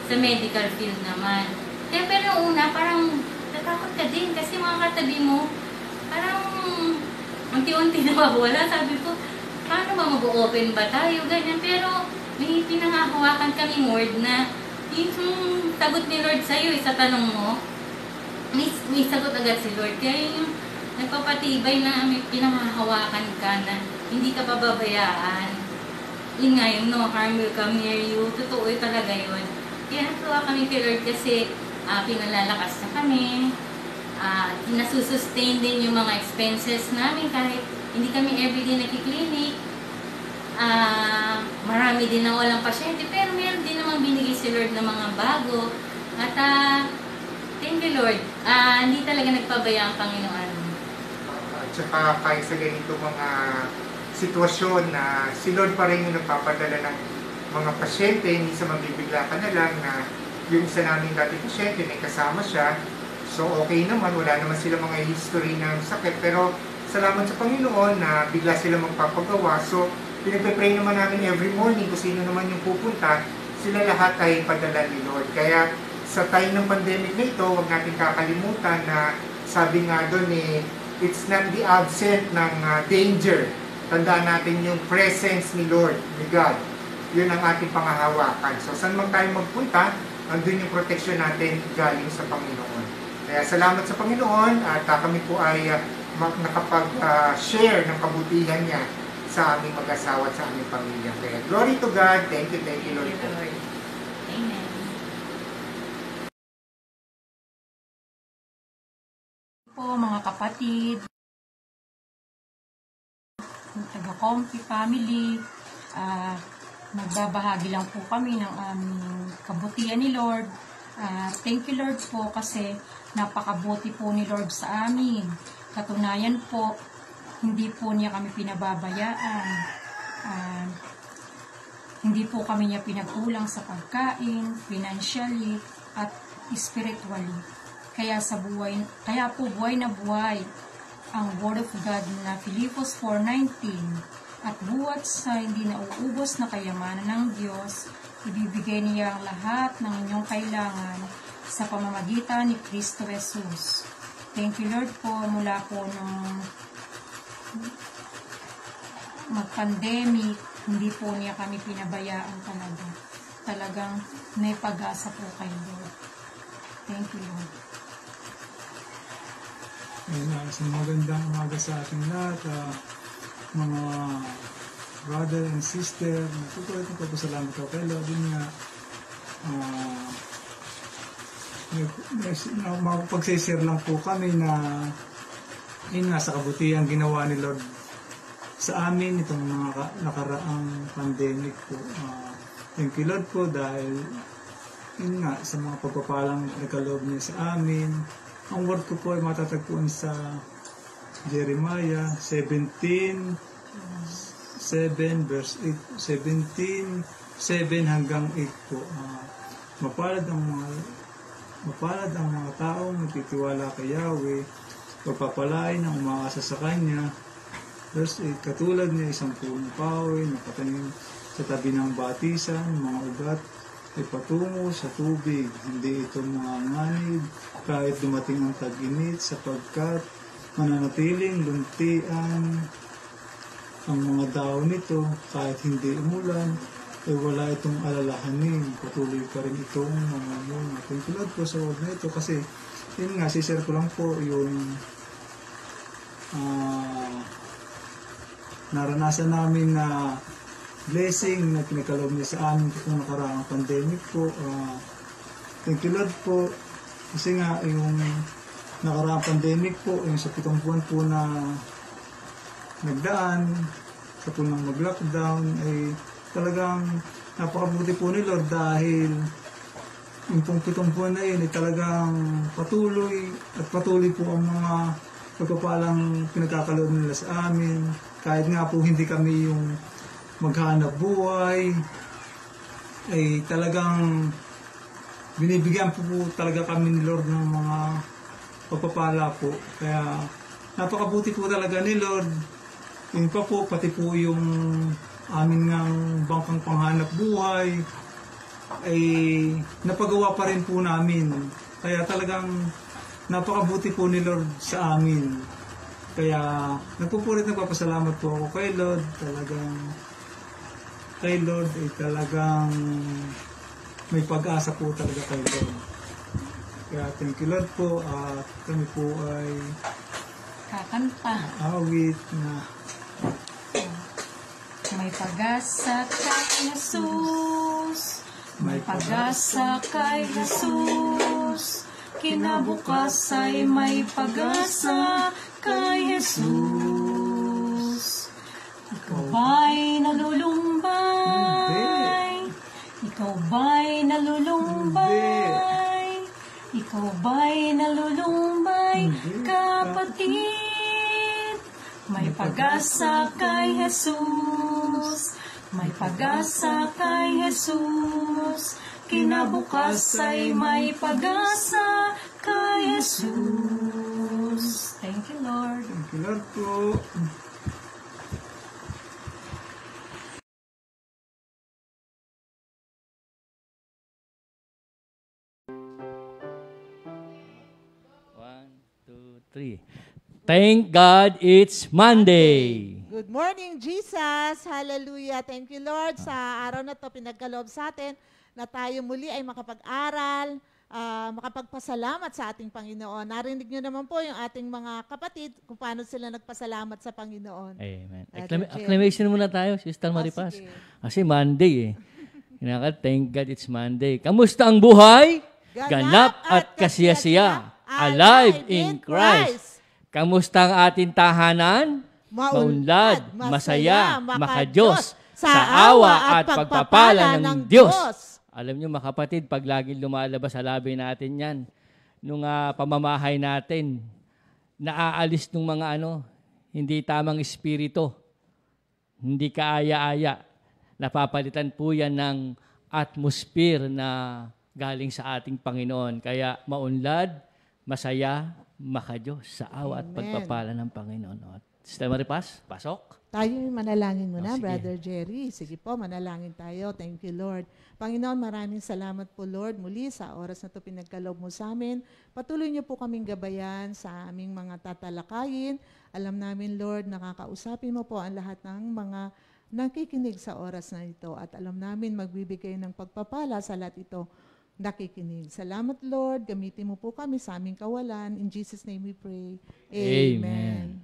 Sa medical field naman. Pero una, parang natakot ka din kasi mga katabi mo, parang unti-unti nawawala. Sabi ko, paano ba mag-open ba tayo? Ganyan. Pero may pinangahawakan kami word na yung sagot ni Lord sa'yo, sa tanong mo, may sagot agad si Lord. Kaya yung nagpapatibay na may pinangahawakan ka na hindi ka pababayaan. Yun nga, yung no harm will come near you. Totoo talaga yun. Kaya natuwa kami kay Lord kasi pinalalakas na kami. Nasusustain din yung mga expenses namin kahit hindi kami everyday nagkiklinik. Marami din na walang pasyente, pero meron din namang binigay si Lord ng mga bago. At thank you Lord, hindi talaga nagpabaya ang Panginoon. Tsaka kahit sa ganito mga sitwasyon na si Lord pa rin yung nagpapadala ng mga pasyente, minsan mabibigla ka na lang na yung isa namin dati pasyente, may kasama siya. So okay naman, wala naman sila mga history ng sakit. Pero salamat sa Panginoon na bigla sila magpapagawa. So pinagpe-pray naman namin every morning kung sino naman yung pupunta, sila lahat ay padala ni Lord. Kaya sa time ng pandemic na ito, huwag natin kakalimutan na sabi nga doon it's not the absent ng danger. Tandaan natin yung presence ni Lord, ni God. Yun ang ating pangahawakan. So saan man tayo magpunta, andun yung protection natin galing sa Panginoon. Kaya salamat sa Panginoon at kami po ay nakapag-share ng kabutihan niya sa aming mag-asawa at sa aming pamilya. Kaya glory to God. Thank you, Lord. Amen. Po mga kapatid, taga-Comfy family, nagbabahagi lang po kami ng aming kabutihan ni Lord. Thank you Lord po kasi napakabuti po ni Lord sa amin. Katunayan po, hindi po niya kami pinababayaan. Hindi po kami niya pinagkulang sa pagkain, financially, at spiritually. Kaya po buhay na buhay ang Word of God na Philippians 4:19, at buwat sa hindi nauubos na kayamanan ng Diyos, ibibigay niya ang lahat ng inyong kailangan sa pamamagitan ni Kristo Jesus. Thank you Lord po, mula po nung mag-pandemic, hindi po niya kami pinabayaan talaga. Talagang may pag-asa po kay Lord. Thank you Lord. Isang magandang umaga sa ating lahat, mga brother and sister. Natutulit ko po salamat ako kay Lord. Yun nga, mapagsaysir lang po kami na yun nga sa kabutihan ginawa ni Lord sa amin itong mga nakaraang pandemic po. Thank you Lord po dahil yun nga sa mga pagpapalang nagkaloob niya sa amin. Ang word ko po ay matatagpuan sa Jeremiah 17:7 verse 8, 17:7 hanggang 8 po. Mapalad ang mga taong nagtitiwala kay Yahweh, pagpapalain ang umaasa sa Kanya. Verse 8, katulad niya isang punong kahoy na patanim sa tabi ng batisan, mga ugat ay patungo sa tubig, hindi ito manganganib kahit dumating ang tag-init, sapagkat mananatiling luntian ang mga dahon nito kahit hindi umulan, ay wala itong alalahanin, patuloy pa rin itong mamunga. Tungkulad po sa word na ito kasi yun nga, sishare ko lang po yung naranasan namin na blessing na pinagkaloob niya sa amin kung nakaraang pandemic po. Thank you Lord po kasi nga yung nakaraang pandemic po, yung sa 7 buwan po na nagdaan sa punong mag-lockdown ay talagang napakabuti po ni Lord dahil yung pong 7 buwan na yun ay talagang patuloy po ang mga pagpapalang pinagkakaloob nila sa amin. Kahit nga po hindi kami yung maghanap buhay, ay talagang binibigyan po talaga kami ni Lord ng mga pagpapala po. Kaya napakabuti po talaga ni Lord. Yun pa po, pati po yung amin ngang bangkang panghanap buhay ay napagawa pa rin po namin. Kaya talagang napakabuti po ni Lord sa amin. Kaya nagpapasalamat po ako kay Lord. Kay Lord ay talagang may pag-asa po talaga kay Lord. Kaya thank you Lord po at kami po ay kakanta. Awit na may pag-asa kay Jesus. May pag-asa kay Jesus. Kinabukas ay may pag-asa kay Jesus. Ikaw ba'y nalulumbay? Ikaw ba'y nalulumbay? Ikaw ba'y nalulumbay, kapatid? May pag-asa kay Jesus, may pag-asa kay Jesus, kinabukas ay may pag-asa kay Jesus. Thank you, Lord. Thank you, Lord po. Thank God it's Monday. Good morning, Jesus. Hallelujah. Thank you, Lord, sa araw na to pinagkaloob sa atin na tayo muli ay makapag-aral, makapagpasalamat sa ating Panginoon. Narinig nyo naman po yung ating mga kapatid kung paano sila nagpasalamat sa Panginoon. Amen. Acclamation muna tayo, Sister Maripas. Kasi Monday Thank God it's Monday. Kamusta ang buhay? Ganap at kasiyasiya. Alive in Christ. Kamusta ang ating tahanan? Maunlad, masaya, makadiyos, sa awa at pagpapala ng Diyos. Alam niyo mga kapatid, pag laging lumalabas sa labi natin yan, nung pamamahay natin, naaalis nung mga hindi tamang espiritu, hindi kaaya-aya. Napapalitan po yan ng atmosphere na galing sa ating Panginoon. Kaya maunlad, masaya, makadiyos sa awa at pagpapala ng Panginoon. Sister Maripas, pasok. Tayo manalangin muna, sige. Brother Jerry. Sige po, manalangin tayo. Thank you, Lord. Panginoon, maraming salamat po, Lord, muli sa oras na ito pinagkaloob mo sa amin. Patuloy niyo po kaming gabayan sa aming mga tatalakayin. Alam namin, Lord, nakakausapin mo po ang lahat ng mga nakikinig sa oras na ito. At alam namin, magbibigay ng pagpapala sa lahat ito nakikinig. Salamat, Lord. Gamitin mo po kami sa aming kawalan. In Jesus' name we pray. Amen.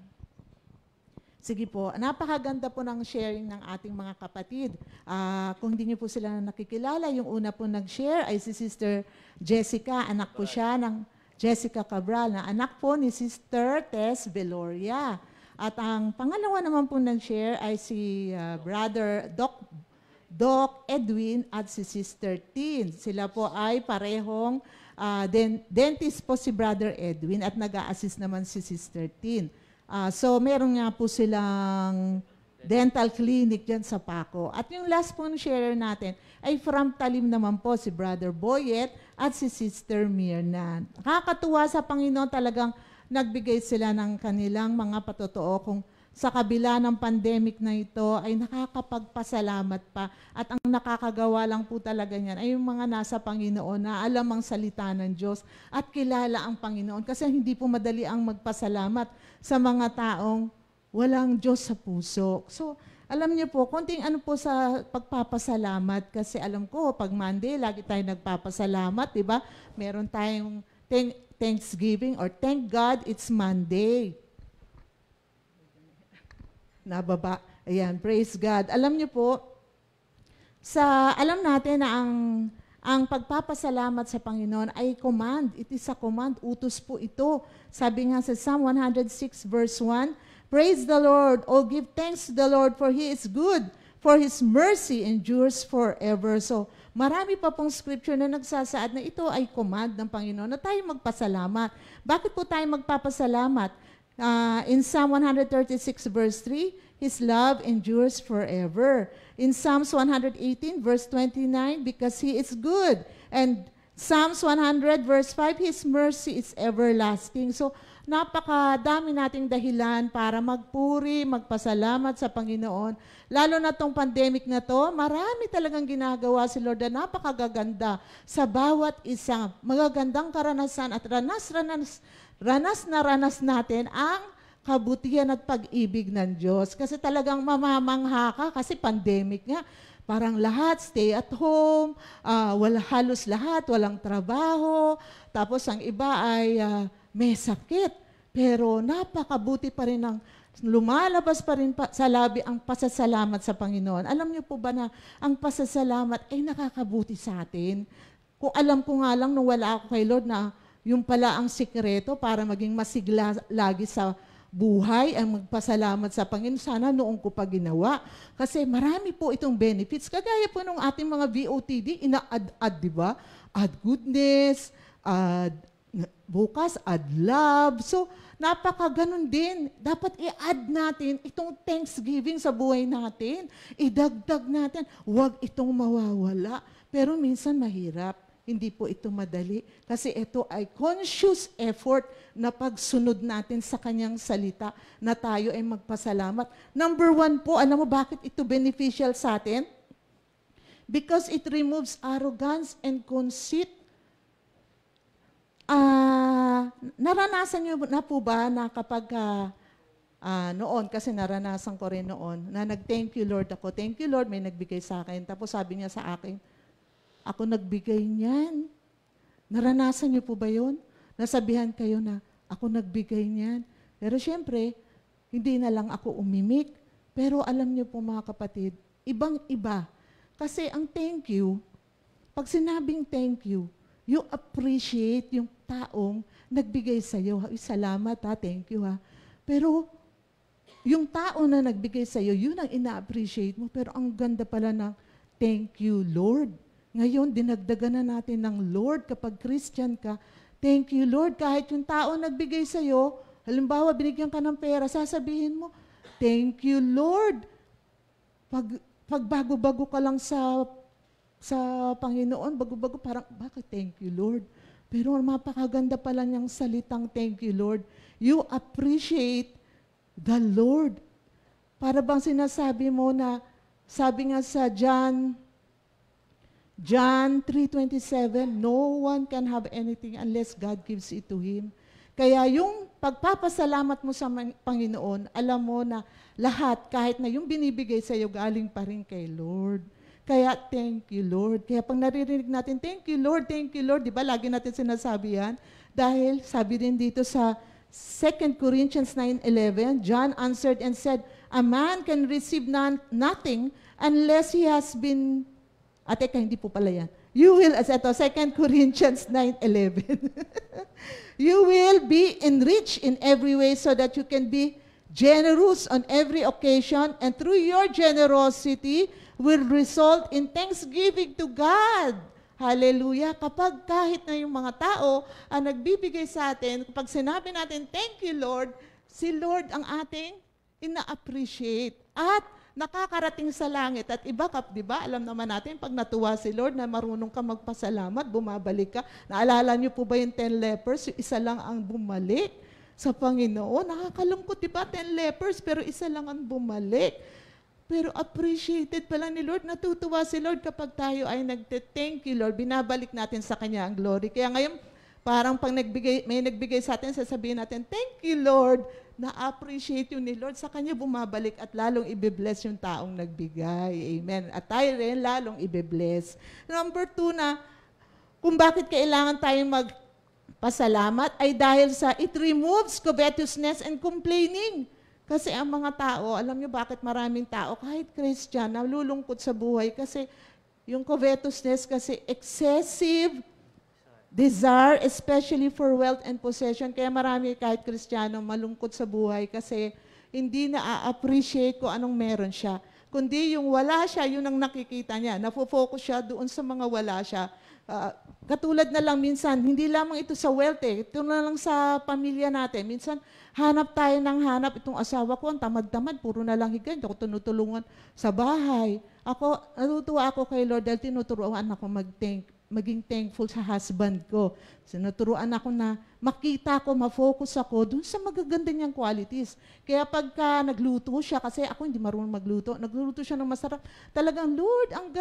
Sige po, napakaganda po ng sharing ng ating mga kapatid. Kung hindi niyo po sila nakikilala, yung una po nag-share ay si Sister Jessica. Anak po siya ng Jessica Cabral, na anak po ni Sister Tess Veloria. At ang pangalawa naman po nag-share ay si Brother Doc Edwin at si Sister Tin. Sila po ay parehong dentist po si Brother Edwin at nag-a-assist naman si Sister Tin. So meron nga po silang dental clinic dyan sa Paco. At yung last po share natin ay from Talim naman po si Brother Boyet at si Sister Mirna. Nakakatuwa sa Panginoon, talagang nagbigay sila ng kanilang mga patotoo kung sa kabila ng pandemic na ito ay nakakapagpasalamat pa. At ang nakakagawa lang po talaga niyan ay yung mga nasa Panginoon na alam ang salita ng Diyos at kilala ang Panginoon. Kasi hindi po madali ang magpasalamat sa mga taong walang Diyos sa puso. So, alam niyo po, konting po sa pagpapasalamat. Kasi alam ko, pag Monday, lagi tayo nagpapasalamat, di ba? Meron tayong Thanksgiving or Thank God It's Monday. Nababa. Ayan, praise God. Alam niyo po, alam natin na ang pagpapasalamat sa Panginoon ay command. It is a command. Utos po ito. Sabi nga sa Psalm 106 verse 1, Praise the Lord, oh give thanks to the Lord, for He is good, for His mercy endures forever. So, marami pa pong scripture na nagsasaad na ito ay command ng Panginoon na tayo magpasalamat. Bakit po tayo magpapasalamat? In Psalm 136 verse 3, His love endures forever. In Psalms 118 verse 29, because He is good. And Psalms 100 verse 5, His mercy is everlasting. So, napakadami nating dahilan para magpuri, magpasalamat sa Panginoon. Lalo na tong pandemic na to, marami talagang ginagawa si Lord na napakagaganda sa bawat isa. Magagandang karanasan at ranas natin ang kabutihan at pag-ibig ng Diyos. Kasi talagang mamamangha ka kasi pandemic nga. Parang lahat stay at home, halos lahat walang trabaho, tapos ang iba ay may sakit. Pero napakabuti pa rin lumalabas pa rin sa labi ang pasasalamat sa Panginoon. Alam niyo po ba na ang pasasalamat ay nakakabuti sa atin? Kung alam ko nga lang nung wala ako kay Lord na yung pala ang sikreto para maging masigla lagi sa buhay ang magpasalamat sa Panginoon. Sana noong ko pa ginawa. Kasi marami po itong benefits. Kagaya po nung ating mga VOTD, ina-add, di ba? Add goodness, bukas, add love. So, napaka-ganon din. Dapat i-add natin itong thanksgiving sa buhay natin. Idagdag natin. Huwag itong mawawala. Pero minsan mahirap. Hindi po ito madali. Kasi ito ay conscious effort na pagsunod natin sa kanyang salita na tayo ay magpasalamat. Number 1 po, alam mo bakit ito beneficial sa atin? Because it removes arrogance and conceit. Naranasan niyo na po ba na kapag noon, kasi naranasan ko rin noon, na nag-thank you Lord ako. Thank you Lord, may nagbigay sa akin. Tapos sabi niya sa akin, ako nagbigay niyan. Naranasan niyo po ba yun? Nasabihan kayo na, ako nagbigay niyan. Pero syempre, hindi na lang ako umimik. Pero alam niyo po mga kapatid, ibang-iba. Kasi ang thank you, pag sinabing thank you, you appreciate yung taong nagbigay sa iyo. Salamat ha, thank you ha. Pero yung tao na nagbigay sa iyo, yun ang ina-appreciate mo. Pero ang ganda pala ng thank you, Lord. Ngayon, dinagdagan na natin ng Lord kapag Christian ka. Thank you, Lord. Kahit yung tao nagbigay sa iyo, halimbawa, binigyan ka ng pera, sasabihin mo, thank you, Lord. Pag bago-bago ka lang sa Panginoon, bago-bago, parang, bakit thank you, Lord? Pero mapakaganda pala niyang salitang thank you, Lord. You appreciate the Lord. Para bang sinasabi mo na, sabi nga sa John 3:27, no one can have anything unless God gives it to him. Kaya yung pagpapasalamat mo sa Panginoon, alam mo na lahat, kahit na yung binibigay sa iyo, galing pa rin kay Lord. Kaya, thank you, Lord. Kaya pag naririnig natin, thank you, Lord, di ba? Lagi natin sinasabi yan. Dahil, sabi din dito sa 2 Corinthians 9:11, John answered and said, a man can receive nothing unless he has been, hindi po pala yan. You will, as ito, 2 Corinthians 9:11, you will be enriched in every way so that you can be generous on every occasion, and through your generosity will result in thanksgiving to God. Hallelujah. Kapag kahit na yung mga tao ang nagbibigay sa atin, kapag sinabi natin, thank you Lord, si Lord ang ating ina-appreciate at nakakarating sa langit. At iba ka, di ba? Alam naman natin, pag natuwa si Lord na marunong ka magpasalamat, bumabalik ka. Naalala niyo po ba yung 10 lepers? Yung isa lang ang bumalik sa Panginoon. Nakakalungkot, di ba? 10 lepers, pero isa lang ang bumalik. Pero appreciated pala ni Lord. Natutuwa si Lord kapag tayo ay nagte-thank you, Lord. Binabalik natin sa Kanya ang glory. Kaya ngayon, parang pag may nagbigay sa atin, sasabihin natin, thank you, Lord. Na-appreciate yun ni Lord. Sa Kanya bumabalik at lalong ibe-bless yung taong nagbigay. Amen. At tayo rin lalong ibe-bless. Number 2 na, kung bakit kailangan tayong magpasalamat ay dahil sa it removes covetousness and complaining. Kasi ang mga tao, alam niyo bakit maraming tao, kahit Christian, nalulungkot sa buhay kasi yung covetousness kasi excessive desire, especially for wealth and possession. Kaya marami kahit Kristiyano malungkot sa buhay kasi hindi na-appreciate kung anong meron siya. Kundi yung wala siya, yun ang nakikita niya. Nafo-focus siya doon sa mga wala siya. Katulad na lang minsan, hindi lamang ito sa wealth ito na lang sa pamilya natin. Minsan, hanap tayo ng hanap. Itong asawa ko, ang tamad-tamad, puro na lang higay. Hindi ako tinutulungan sa bahay. Natutuwa ako kay Lord dahil tinuturuan ako maging thankful sa husband ko. Sinuturuan ako na makita ko, ma-focus ako dun sa magaganda niyang qualities. Kaya pagka nagluto siya, kasi ako hindi marunong magluto, nagluto siya ng masarap, talagang, Lord, ang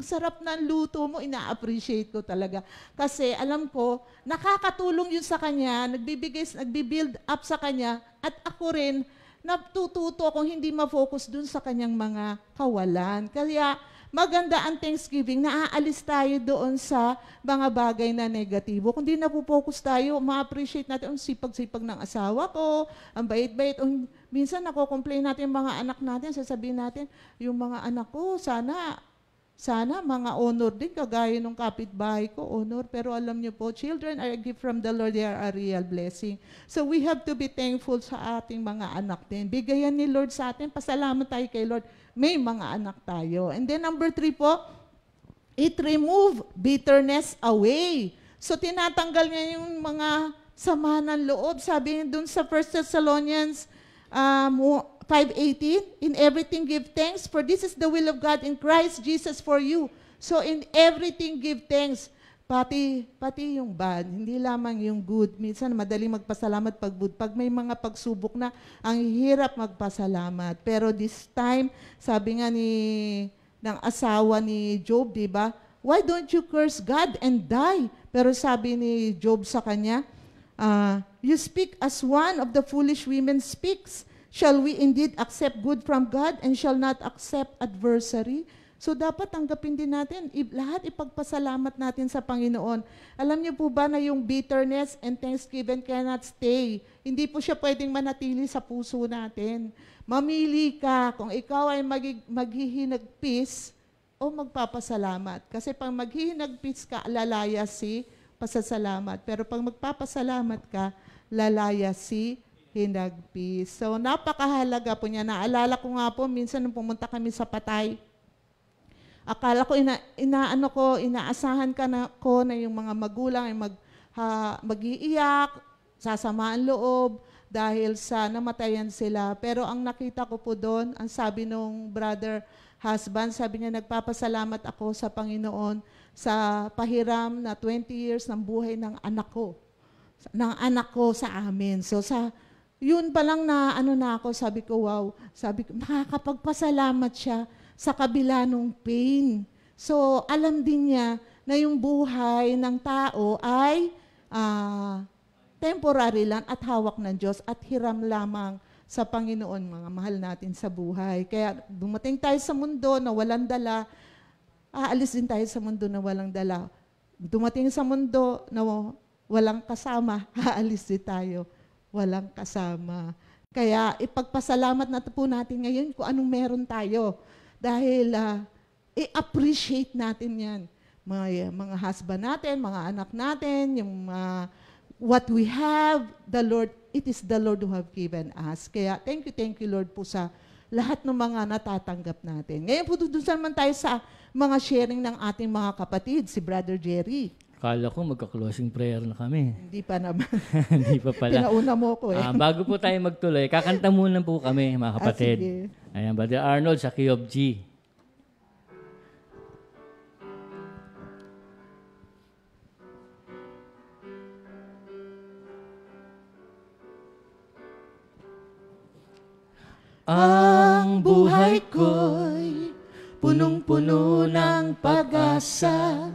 sarap ng luto mo, ina-appreciate ko talaga. Kasi alam ko, nakakatulong yun sa kanya, nagbi-build up sa kanya, at ako rin, natututo akong hindi ma-focus dun sa kanyang mga kawalan. Kaya, maganda ang Thanksgiving, naaalis tayo doon sa mga bagay na negatibo. Kung di napupokus tayo, ma-appreciate natin ang sipag-sipag ng asawa ko, ang bait-bait. Minsan nako-complain natin yung mga anak natin, sasabihin natin, yung mga anak ko, sana mga honor din, kagaya ng kapitbahay ko, honor. Pero alam niyo po, children are a gift from the Lord, they are a real blessing. So we have to be thankful sa ating mga anak din. Bigayan ni Lord sa atin, pasalamat tayo kay Lord, may mga anak tayo. And then number 3 po, it remove bitterness away. So tinatanggal niya yung mga sama ng loob. Sabi niya dun sa 1 Thessalonians 5:18, in everything give thanks, for this is the will of God in Christ Jesus for you. So in everything give thanks. Pati yung bad, hindi lamang yung good. Minsan madaling magpasalamat pag good. Pag may mga pagsubok na, ang hirap magpasalamat. Pero this time, sabi nga ng asawa ni Job, di ba? Why don't you curse God and die? Pero sabi ni Job sa kanya, you speak as one of the foolish women speaks. Shall we indeed accept good from God and shall not accept adversary? So dapat tanggapin din natin, lahat ipagpasalamat natin sa Panginoon. Alam niyo po ba na yung bitterness and thanksgiving cannot stay? Hindi po siya pwedeng manatili sa puso natin. Mamili ka kung ikaw ay maghihinagpis o magpapasalamat. Kasi pag maghihinagpis ka, lalaya si pasasalamat. Pero pag magpapasalamat ka, lalaya si hinagpis. So napakahalaga po niya. Naalala ko nga po, minsan nung pumunta kami sa Patay, akala ko, inaasahan ko na yung mga magulang ay mag-iiyak, sasamaan loob dahil sa namatayan sila. Pero ang nakita ko po doon, ang sabi nung brother husband, sabi niya, nagpapasalamat ako sa Panginoon sa pahiram na 20 years ng buhay ng anak ko sa amin. So yun pa lang na ako, sabi ko, wow, sabi ko, nakakapagpasalamat siya sa kabila ng pain. So, alam din niya na yung buhay ng tao ay temporary lang at hawak ng Diyos at hiram lamang sa Panginoon, mga mahal natin sa buhay. Kaya dumating tayo sa mundo na walang dala, aalis din tayo sa mundo na walang dala. Dumating sa mundo na walang kasama, aalis din tayo walang kasama. Kaya ipagpasalamat na po natin ngayon kung anong meron tayo. Dahil i-appreciate natin yan. Mga husband natin, mga anak natin, yung what we have, the Lord, it is the Lord who have given us. Kaya thank you Lord po sa lahat ng mga natatanggap natin. Ngayon po doon naman tayo sa mga sharing ng ating mga kapatid, si Brother Jerry. Kala ko magka-closing prayer na kami. Hindi pa naman. Hindi pa pala. Pinauna mo ko eh. Bago po tayo magtuloy, kakanta muna po kami, mga kapatid. Sige. Ayan, Brother Arnold sa Key of G. Ang buhay ko'y punong-puno ng pag-asa.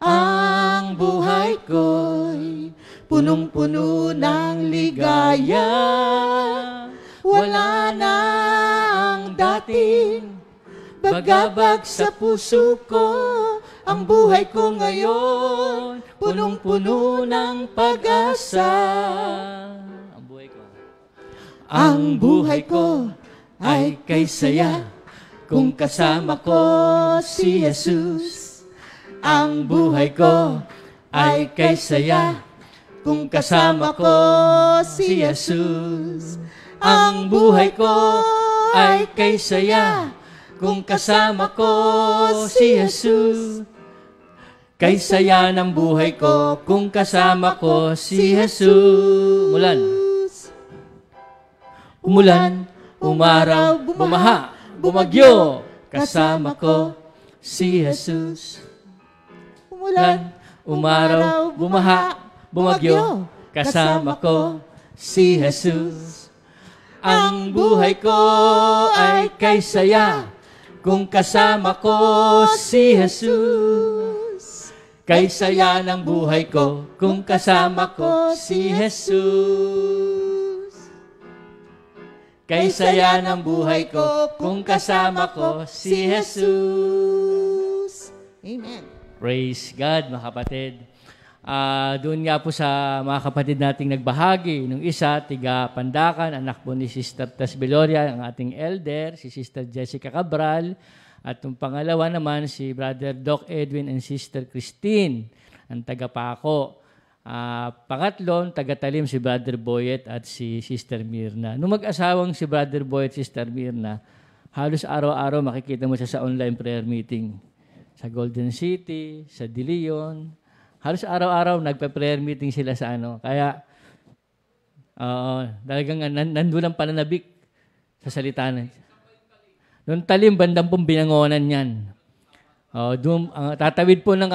Ang buhay ko'y punong-puno ng ligaya. Wala na ang dating bagabag sa puso ko. Ang buhay ko ngayon, punong-puno ng pag-asa. Ang buhay ko ay kay saya kung kasama ko si Jesus. Ang buhay ko ay kay saya kung kasama ko si Jesus. Ang buhay ko ay kay saya kung kasama ko si Jesus. Kay saya ng buhay ko kung kasama ko si Jesus. Umulan, umaraw, bumaha, bumagyo, kasama ko si Jesus. Umulan, umaraw, bumaha, bumagyo, kasama ko si Jesus. Ang buhay ko ay kay saya kung kasama ko si Jesus. Kay saya ng buhay ko kung kasama ko si Jesus. Kay saya ng buhay ko kung kasama ko si Jesus. Amen. Praise God, mga kapatid. Doon nga po sa mga kapatid nating nagbahagi, nung isa, tiga Pandakan, anak po ni Sister Tess Beloria, ang ating elder, si Sister Jessica Cabral, at yung pangalawa naman, si Brother Doc Edwin and Sister Christine, ang taga Paco. Pangatlon, taga-Talim, si Brother Boyet at si Sister Mirna. Nung mag-asawang si Brother Boyet, Sister Mirna, halos araw-araw makikita mo siya sa online prayer meeting. Sa Golden City, sa De Leon, Halos araw-araw nagpa-prayer meeting sila sa ano. Kaya, talagang nandun ang pananabik sa salita na. Noong talim, bandang pong binangonan yan. Tatawid po ng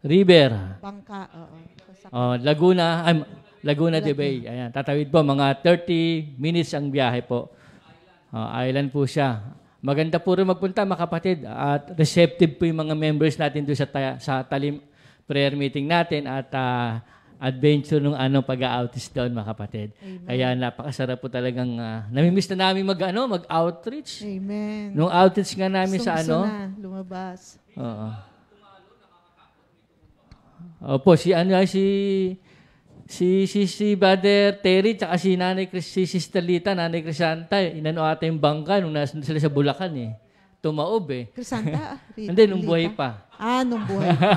river. Bangka, Laguna de Bay. Ayan, tatawid po, mga 30 minutes ang biyahe po. Island po siya. Maganda po rin magpunta, mga kapatid. At receptive po yung mga members natin doon sa talim prayer meeting natin at adventure ng pag-outis doon, mga kapatid. Amen. Kaya napakasarap po talagang namimiss na namin mag-outreach. Amen. Nung outreach nga namin sa lumabas. Oo. Opo, si Brother Terry tsaka si Sister Lita, Nanay Crisanta, inano ata yung bangka nung nasa sila sa Bulacan eh. Tumaob eh. Crisanta? Hindi, nung buhay pa. Nung buhay pa.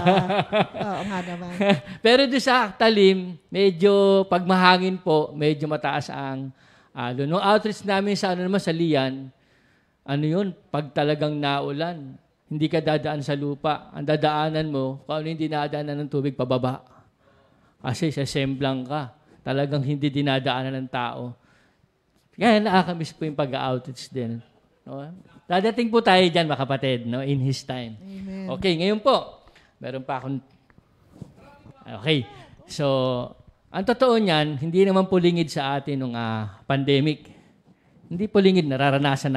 Oo nga naman. Pero doon sa talim, medyo pag mahangin po, medyo mataas ang alon. Nung outreach namin sa sa Lian, pag talagang naulan, hindi ka dadaan sa lupa. Ang dadaanan mo, kung ano hindi nadaanan ng tubig, pababa. Kasi sa semblang ka. Talagang hindi dinadaanan ng tao. Kaya nakakamiss po yung pag-outreach din. No? Dadating po tayo dyan, mga kapatid, no? In His time. Amen. Okay, ngayon po, meron pa akong... Okay. So, ang totoo niyan, hindi naman po lingid sa atin ng pandemic. Hindi po lingid, nararanasan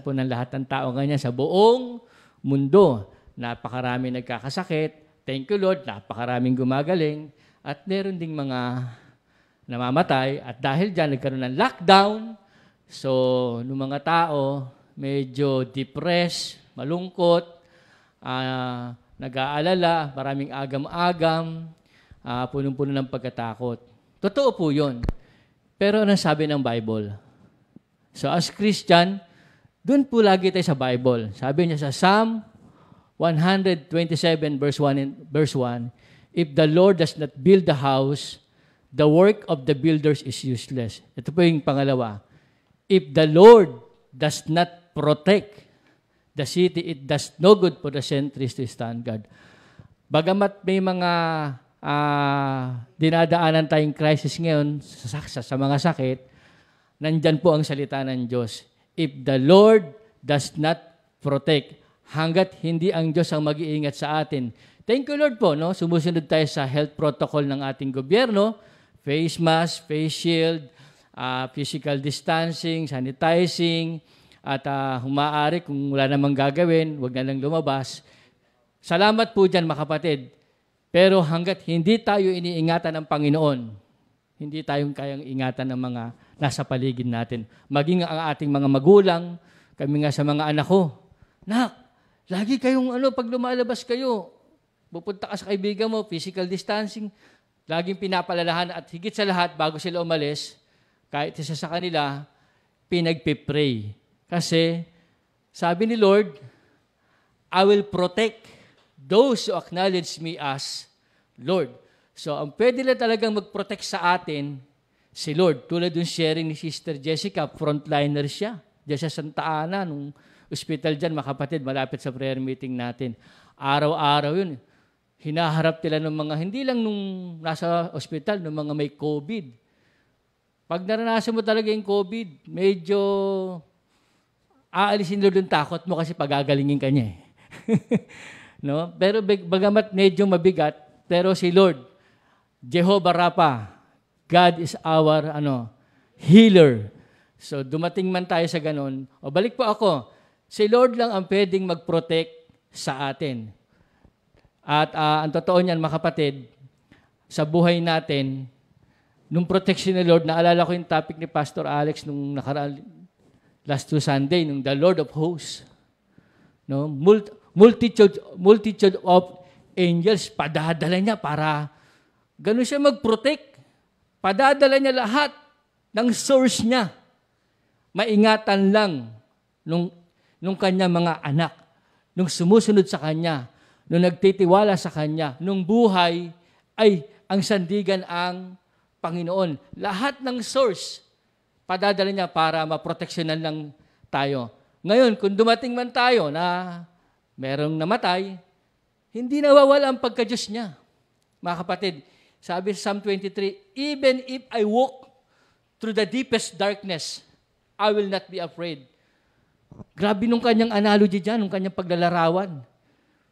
po ng lahat ng tao ganyan sa buong mundo. Napakarami nagkakasakit. Thank you, Lord. Napakaraming gumagaling. At meron ding mga namamatay. At dahil dyan, nagkaroon ng lockdown. So, nung mga tao, medyo depressed, malungkot, nag-aalala, maraming agam-agam, punong-puno ng pagkatakot. Totoo po yun. Pero ano sabi ng Bible? So, as Christian, dun po lagi tayo sa Bible. Sabi niya sa Psalm 127 verse 1, if the Lord does not build the house, the work of the builders is useless. Ito po yung pangalawa. If the Lord does not protect the city, it does no good for the sentries to stand guard. Bagamat may mga dinadaanan tayong crisis ngayon sa mga sakit, nandyan po ang salita ng Diyos. If the Lord does not protect, hanggat hindi ang Diyos ang mag-iingat sa atin. Thank you, Lord po. No? Sumusunod tayo sa health protocol ng ating gobyerno. Face mask, face shield, physical distancing, sanitizing, at humaari kung wala namang gagawin, huwag na lang lumabas. Salamat po dyan, mga kapatid. Pero hanggat hindi tayo iniingatan ng Panginoon, hindi tayong kayang ingatan ng mga nasa paligid natin. Maging ang ating mga magulang, kami nga sa mga anak ko, Nak, lagi kayong pag lumalabas kayo, pupunta ka sa kaibigan mo, physical distancing, laging pinapalalahan at higit sa lahat, bago sila umalis, kahit isa sa kanila, pinagpipray. Kasi, sabi ni Lord, I will protect those who acknowledge me as Lord. So, ang pwede lang talagang mag-protect sa atin, si Lord. Tulad yung sharing ni Sister Jessica, frontliner siya. Diyan sa Santa Ana, nung hospital dyan, mga kapatid, malapit sa prayer meeting natin. Araw-araw yun. Hinaharap nila ng mga, hindi lang nung nasa hospital, ng mga may COVID. Pag naranasan mo talaga yung COVID, medyo aalisin Lord yung takot mo kasi pagagalingin ka niya. No? Pero bagamat medyo mabigat, pero si Lord, Jehovah Rapha, God is our healer. So dumating man tayo sa ganun, balik po ako, si Lord lang ang pwedeng mag-protect sa atin. At ang totoo niyan, mga kapatid, sa buhay natin, nung protection ni Lord, naalala ko yung topic ni Pastor Alex nung last Sunday, nung the Lord of Hosts. No? Multitude of angels, padadala niya para ganun siya mag-protect. Padadala niya lahat ng source niya. Maingatan lang nung kanya mga anak, nung sumusunod sa kanya, nung nagtitiwala sa kanya, nung buhay ay ang sandigan ang Panginoon. Lahat ng source, padadala niya para maproteksyonan lang tayo. Ngayon, kung dumating man tayo na merong namatay, Hindi nawawala ang pagka-Diyos niya. Mga kapatid, sabi sa Psalm 23, even if I walk through the deepest darkness, I will not be afraid. Grabe nung kanyang analogy dyan, nung kanyang paglalarawan.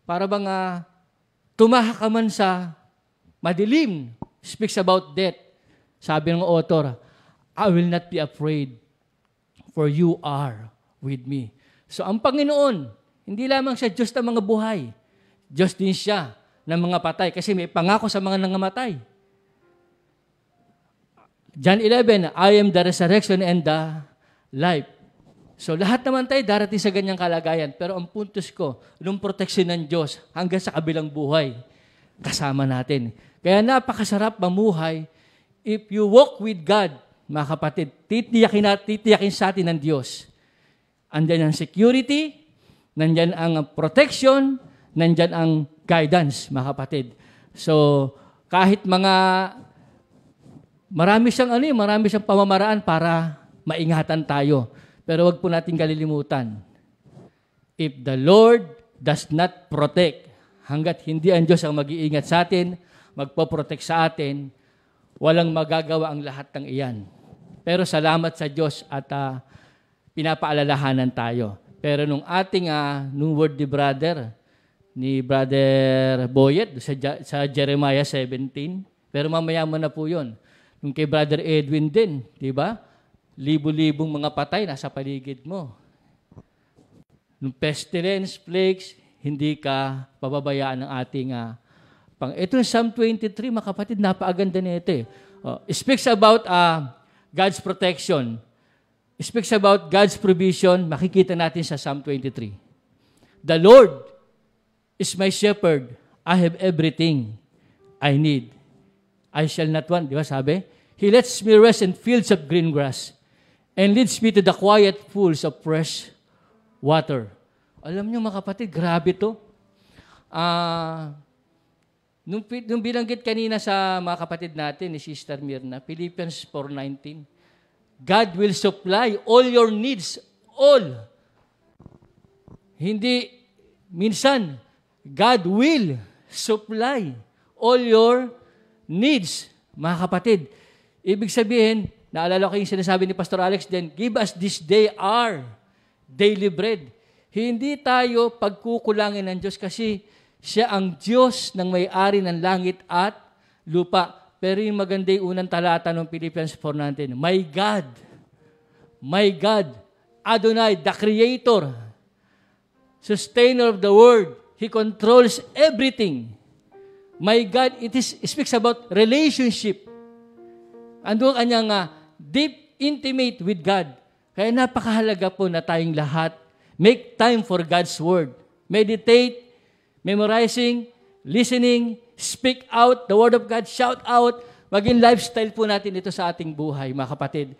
Para bang tumahak ka man sa madilim, speaks about death. Sabi ng author, I will not be afraid, for you are with me. So ang Panginoon, hindi lamang siya Diyos ng mga buhay, Diyos din siya ng mga patay kasi may pangako sa mga nangamatay. John 11, I am the resurrection and the life. So lahat naman tayo darating sa ganyang kalagayan. Pero ang puntos ko, nung proteksyon ng Diyos hanggang sa kabilang buhay, kasama natin. Kaya napakasarap mamuhay if you walk with God, mga kapatid. Titiyakin sa atin ng Diyos. Andyan ang security, nandyan ang protection, nandyan ang guidance, mga kapatid. So, kahit marami siyang pamamaraan para maingatan tayo. Pero wag po natin kalilimutan. If the Lord does not protect, hanggat hindi ang Diyos ang mag-iingat sa atin, magpo-protect sa atin, walang magagawa ang lahat ng iyan. Pero salamat sa Diyos at pinapaalalahanan tayo. Pero nung ating nung word ni Brother Boyet sa Jeremiah 17, pero mamaya mo na po yun. Nung kay Brother Edwin din, di ba? Libo-libong mga patay nasa paligid mo. Nung pestilence, plagues, hindi ka pababayaan ng ating ito yung Psalm 23, mga kapatid, napakaganda nito eh. It speaks about God's protection. It speaks about God's provision. Makikita natin sa Psalm 23. The Lord is my shepherd. I have everything I need. I shall not want. Di ba sabi? He lets me rest in fields of green grass and leads me to the quiet pools of fresh water. Alam niyo mga kapatid, grabe to. Nung binanggit kanina sa mga kapatid natin, ni Sister Mirna, Philippians 4:19, God will supply all your needs. All. Hindi, minsan, God will supply all your needs. Mga kapatid, ibig sabihin, naalala ko yung sinasabi ni Pastor Alex din, give us this day our daily bread. Hindi tayo pagkukulangin ng Diyos kasi siya ang Diyos ng may-ari ng langit at lupa. Pero yung maganda yung unang talata ng Philippians 4:19, my God, Adonai, the Creator, Sustainer of the world, He controls everything. My God, it speaks about relationship. Ando kanyang deep, intimate with God. Kaya napakahalaga po na tayong lahat make time for God's Word. Meditate, memorizing, listening, speak out the Word of God, shout out. Maging lifestyle po natin ito sa ating buhay, mga kapatid.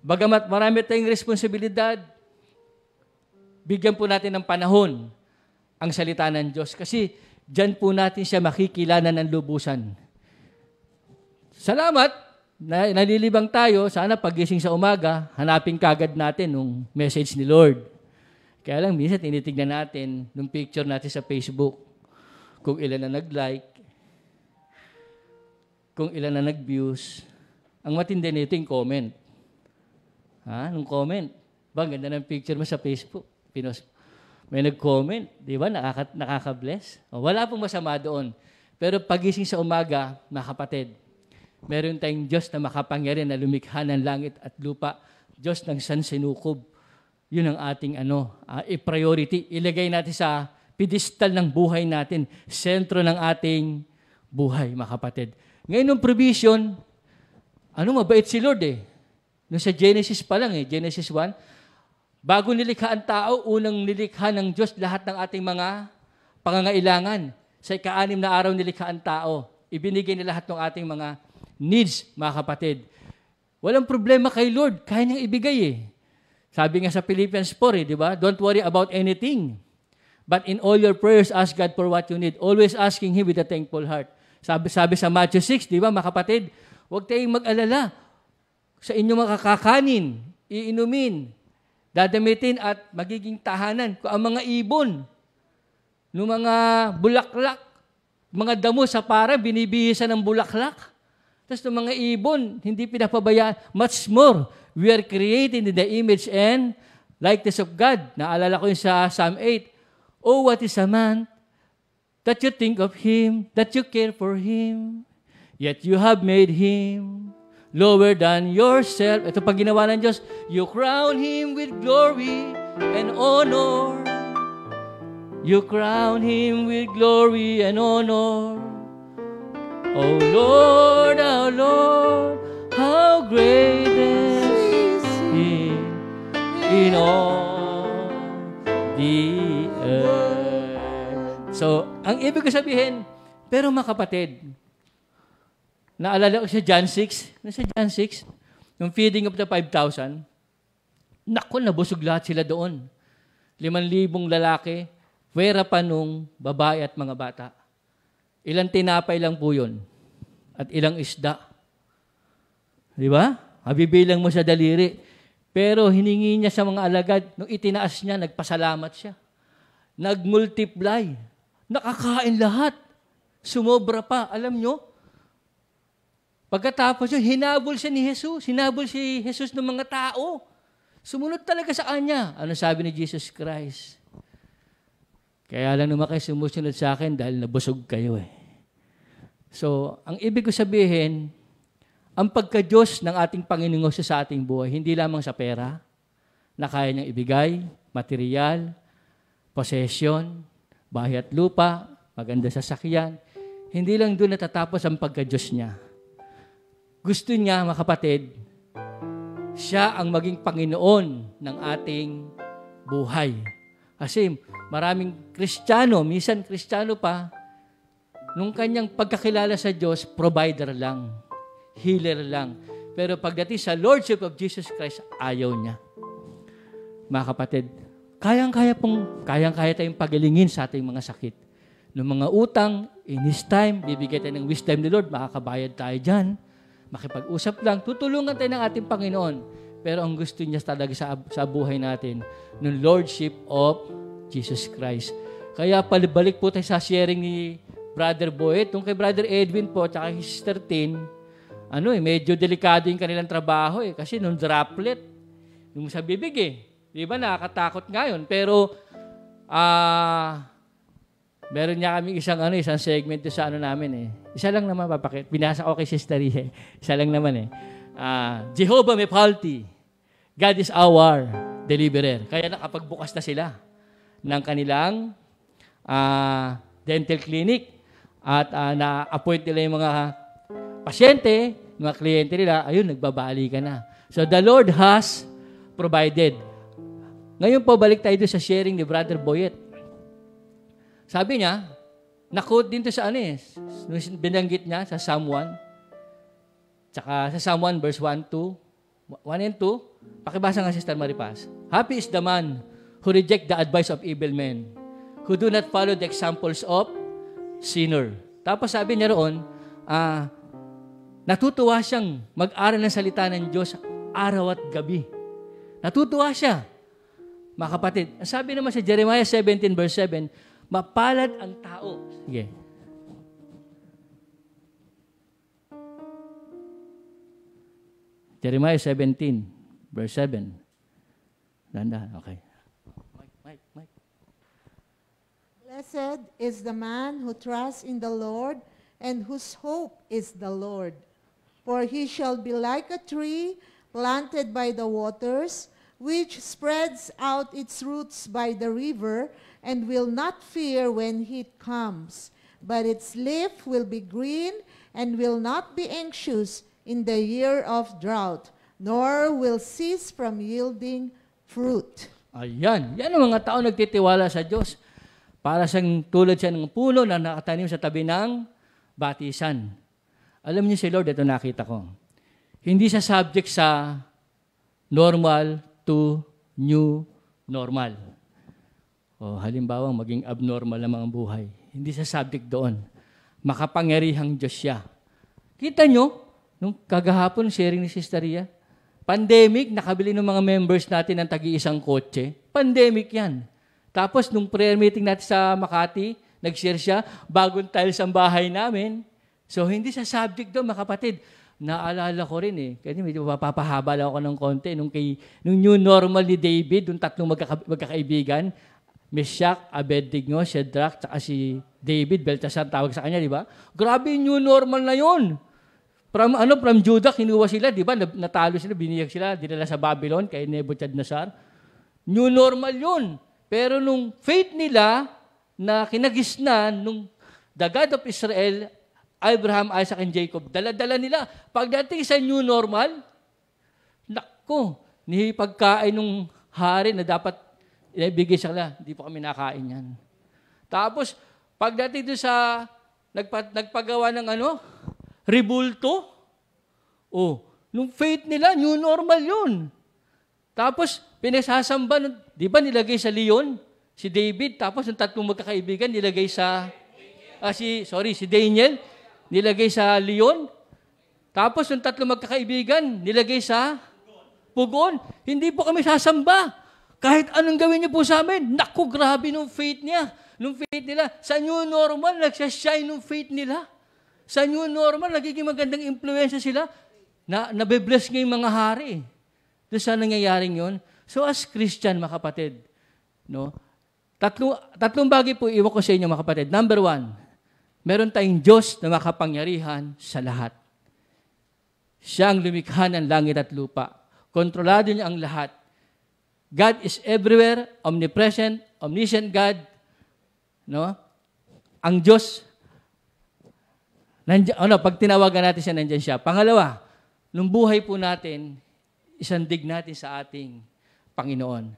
Bagamat marami tayong responsibilidad, bigyan po natin ng panahon ang salita ng Diyos. Kasi dyan po natin siya makikilala ng lubusan. Salamat, nalilibang tayo. Sana pagising sa umaga, hanapin kagad natin yung message ni Lord. Kaya lang, minsan tinitignan natin yung picture natin sa Facebook. Kung ilan na nag-like, kung ilan na nag-views. Ang matindi nito yung comment. Nung comment. Ganda ng picture mo sa Facebook. May nag-comment, di ba? Nakaka-bless. Wala pong masama doon. Pero pagising sa umaga, mga kapatid, meron tayong Diyos na makapangyarihan na lumikha ng langit at lupa. Diyos ng sansinukob. Yun ang ating i-priority. Ilagay natin sa pedestal ng buhay natin. Sentro ng ating buhay, mga kapatid. Ngayon, yung provision, mabait si Lord eh. Nung sa Genesis pa lang Genesis 1, bago nilikha ang tao, unang nilikha ng Diyos lahat ng ating mga pangangailangan. Sa ika-6 na araw nilikha ang tao. Ibinigay niya lahat ng ating mga needs, mga kapatid. Walang problema kay Lord. Kaya niyang ibigay Sabi nga sa Philippians 4, di ba? Don't worry about anything. But in all your prayers, ask God for what you need. Always asking Him with a thankful heart. Sabi sa Matthew 6, di ba, mga kapatid? Huwag tayong mag-alala. Sa inyong makakakanin, iinumin, dadamitin at magiging tahanan. Kung ang mga ibon, ng mga bulaklak, mga damo sa para, binibihisan ng bulaklak. Tapos ng mga ibon, hindi pinapabayaan. Much more, we are created in the image and likeness of God. Naalala ko yung sa Psalm 8. Oh, what is a man that you think of him, that you care for him, yet you have made him lower than yourself. Ito pag ginawa ng Diyos, you crown him with glory and honor. You crown him with glory and honor. Oh Lord, how great is he in all the earth. So, ang ibig ko sabihin, pero mga kapatid, naalala ko sa John 6, nasa John 6, yung feeding of the 5,000, naku, nabusog lahat sila doon. 5,000 lalaki, pwera pa nung babae at mga bata. Ilang tinapay lang po yun. At ilang isda. Di ba? Mabibilang mo sa daliri. Pero hiningi niya sa mga alagad, nung itinaas niya, nagpasalamat siya. Nagmultiply. Nakakain lahat. Sumobra pa. Alam nyo? Pagkatapos yun, hinabol siya ni Jesus. Hinabol si Jesus ng mga tao. Sumunod talaga sa kanya. Ano sabi ni Jesus Christ? Kaya lang naman kayo sumusunod sa akin dahil nabusog kayo eh. So, ang ibig ko sabihin, ang pagka-Diyos ng ating Panginoon sa ating buhay, hindi lamang sa pera, na kaya niyang ibigay, material, possession, bahay at lupa, maganda sasakyan. Hindi lang doon natatapos ang pagka-Diyos niya. Gusto niya, mga kapatid, siya ang maging Panginoon ng ating buhay. Kasi maraming Kristiyano, minsan Kristiyano pa, nung kanyang pagkakilala sa Diyos, provider lang, healer lang. Pero pagdating sa Lordship of Jesus Christ, ayaw niya. Mga kapatid, kayang-kaya tayong pagalingin sa ating mga sakit. Ng mga utang, in His time, bibigay tayo ng wisdom ni Lord, makakabayad tayo dyan. Makipag-usap lang, tutulungan tayo ng ating Panginoon. Pero ang gusto niya talaga sa buhay natin, ng Lordship of Jesus Christ. Kaya palibalik po tayo sa sharing ni Brother Boyd, tungkol kay Brother Edwin po, at kay Sister Tin, medyo delikado yung kanilang trabaho kasi nung droplet, nung sa bibig di ba, nakakatakot ngayon. Pero, meron niya kami isang segment sa namin Isa lang naman papakit. Binasa ko kay Sister Isa lang naman Jehovah Mephalti, God is our deliverer. Kaya nakapagbukas na sila ng kanilang dental clinic at na-appoint nila yung mga pasyente, mga kliyente nila, ayun, nagbabali ka na. So the Lord has provided. Ngayon po, balik tayo sa sharing ni Brother Boyet. Sabi niya, na-quote din to sa binanggit niya sa Psalm 1. Tsaka sa Psalm 1 verse 1 and 2. Pakibasa nga, Sister Maripas. Happy is the man who reject the advice of evil men, who do not follow the examples of sinner. Tapos sabi niya roon, natutuwa siyang mag-aral ng salita ng Diyos araw at gabi. Natutuwa siya. Mga kapatid, sabi naman sa Jeremiah 17 verse 7, mapalad ang tao. Sige. Jeremiah 17 verse 7. Dahan-dahan, okay. Mike. Blessed is the man who trusts in the Lord and whose hope is the Lord. For he shall be like a tree planted by the waters, which spreads out its roots by the river, and will not fear when heat comes. But its leaf will be green, and will not be anxious in the year of drought, nor will cease from yielding fruit. Ayan. Yan ang mga tao nagtitiwala sa Diyos. Para siyang tulad siya ng puno na nakatanim sa tabi ng batisan. Alam niyo si Lord, ito nakita ko. Hindi siya subject sa normal to new normal. O halimbawa, maging abnormal na mga buhay. Hindi siya subject doon. Makapangyarihang Diyos siya. Kita nyo, nung kagahapon, sharing ni Sister Ria, pandemic, nakabili ng mga members natin ng tagi-isang kotse. Pandemic yan. Tapos, nung prayer meeting natin sa Makati, nag-share siya, bagong tiles ang bahay namin. So, hindi sa subject doon, mga kapatid. Naalala ko rin eh. Kasi medyo mapapahaba lang ako ng konti. Nung new normal ni David, yung tatlong magkakaibigan, Meshach, Abednego, Shadrach, tsaka si David, Belteshazzar tawag sa kanya, di ba? Grabe yung new normal na yun. From Judah, kinuha sila, di ba? Natalo sila, biniyag sila, dinala sa Babylon kay Nebuchadnezzar. New normal yun. Pero nung faith nila na kinagisnan, nung the God of Israel, Abraham, Isaac, and Jacob, dala-dala nila. Pagdating sa new normal, naku, pagkain ng hari na dapat ibigay sa kanila, hindi po kami nakain yan. Tapos, pagdating doon sa nagpagawa ng rebulto, nung faith nila, new normal yun. Tapos, pinasasamba, di ba nilagay sa leon, si David, tapos yung tatlong magkakaibigan, nilagay sa, si Daniel, nilagay sa leon, tapos yung tatlong magkakaibigan, nilagay sa pugon. Hindi po kami sasamba. Kahit anong gawin niyo po sa amin, naku, grabe nung faith niya. Nung faith nila, sa new normal, nagsashine nung faith nila. Sa new normal, nagiging magandang impluensya sila. Nabe-bless nga yung mga hari. Doon sa nangyayaring yun. So as Christian, mga kapatid, no, tatlong bagay po iwan ko sa inyo, mga kapatid. Number 1, meron tayong Diyos na makapangyarihan sa lahat. Siya ang lumikha ng langit at lupa. Kontrolado niya ang lahat. God is everywhere, omnipresent, omniscient God. No? Ang Diyos, pag tinawagan natin siya, nandiyan siya. Pangalawa, nung buhay po natin, isandig natin sa ating Panginoon.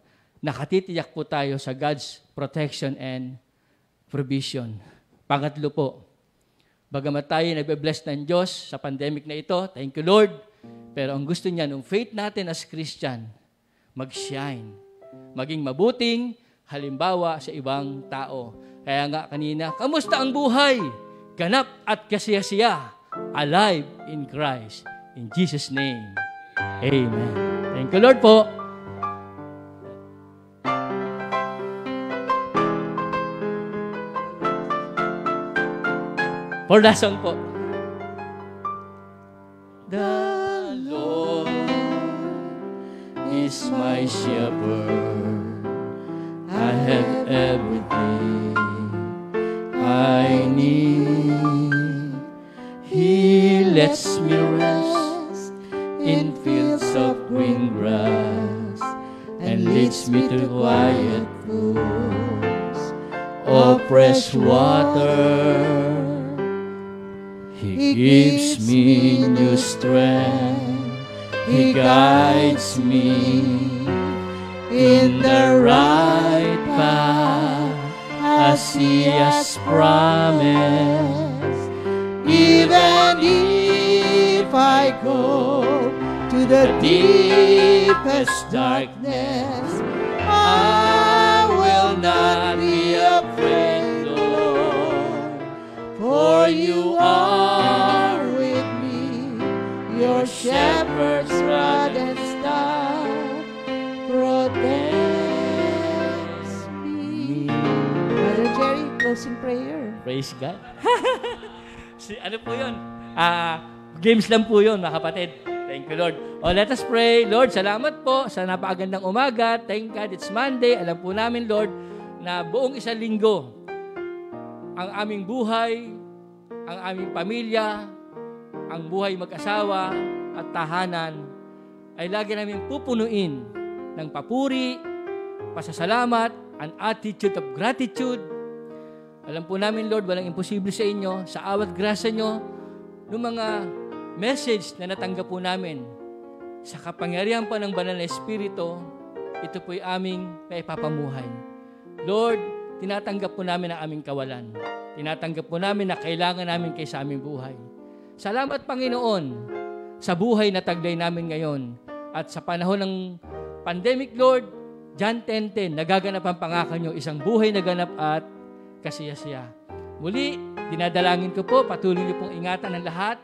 Nakatitiyak po tayo sa God's protection and provision. Pangatlo po, bagamat tayo nabe-bless ng Diyos sa pandemic na ito, thank you Lord, pero ang gusto niya, nung faith natin as Christian, mag-shine. Maging mabuting halimbawa sa ibang tao. Kaya nga kanina, kamusta ang buhay? Ganap at kasiyasiya. Alive in Christ. In Jesus' name. Amen. Thank you, Lord po. For the song po. The Lord is my shepherd. I have everything I need. He lets me rest in fields of green grass and leads me to quiet pools of fresh water. He gives me new strength. He guides me in the right path as He has promised. Even if I go to the deepest darkness, I will not be afraid, Lord, for You are with me. Your shepherd's rod and staff protects me. Brother Jerry, closing prayer. Praise God. Ano po yun? Games lang po yun, mga kapatid. Thank you, Lord. Let us pray. Lord, salamat po sa napakagandang umaga. Thank God, it's Monday. Alam po namin, Lord, na buong isang linggo, ang aming buhay, ang aming pamilya, ang buhay mag-asawa at tahanan ay lagi namin pupunuin ng papuri, pasasalamat, an attitude of gratitude. Alam po namin, Lord, walang imposible sa inyo. Sa awat grasya nyo, ng mga message na natanggap po namin, sa kapangyarihan pa ng Banal na Espiritu, ito po'y aming maipapamuhay. Lord, tinatanggap po namin ang aming kawalan. Tinatanggap po namin na kailangan namin kayo sa aming buhay. Salamat, Panginoon, sa buhay na taglay namin ngayon. At sa panahon ng pandemic, Lord, John 10:10, nagaganap ang pangako nyo, isang buhay na ganap at kasiyasiya. Muli, dinadalangin ko po, patuloy niyo pong ingatan ng lahat.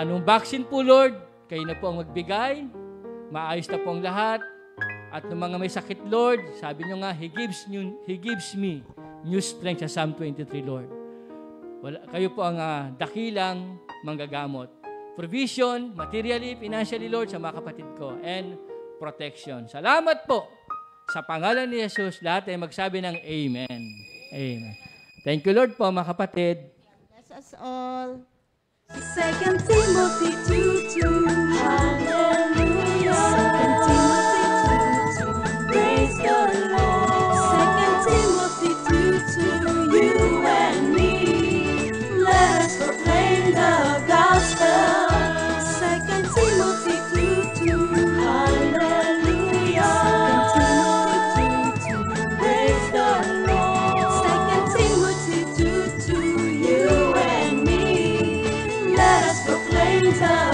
Nung vaccine po, Lord, kayo na po ang magbigay. Maayos na po ang lahat. At ng mga may sakit, Lord, sabi nyo nga, He gives me new strength sa Psalm 23, Lord. Kayo po ang dakilang manggagamot. Provision, materially, financially, Lord, sa mga kapatid ko. And protection. Salamat po. Sa pangalan ni Jesus, lahat ay magsabi ng Amen. Amen. Thank you, Lord po, mga kapatid. Bless us all. 2 Timothy 2:2. Hallelujah. 2 Timothy 2:2. Praise the Lord. 2 Timothy 2:2. You and me, let us proclaim the gospel. 2 Timothy 2:2. Hallelujah. 2 Timothy 2:2. Praise the Lord. 2 Timothy 2:2. You and me, let us proclaim the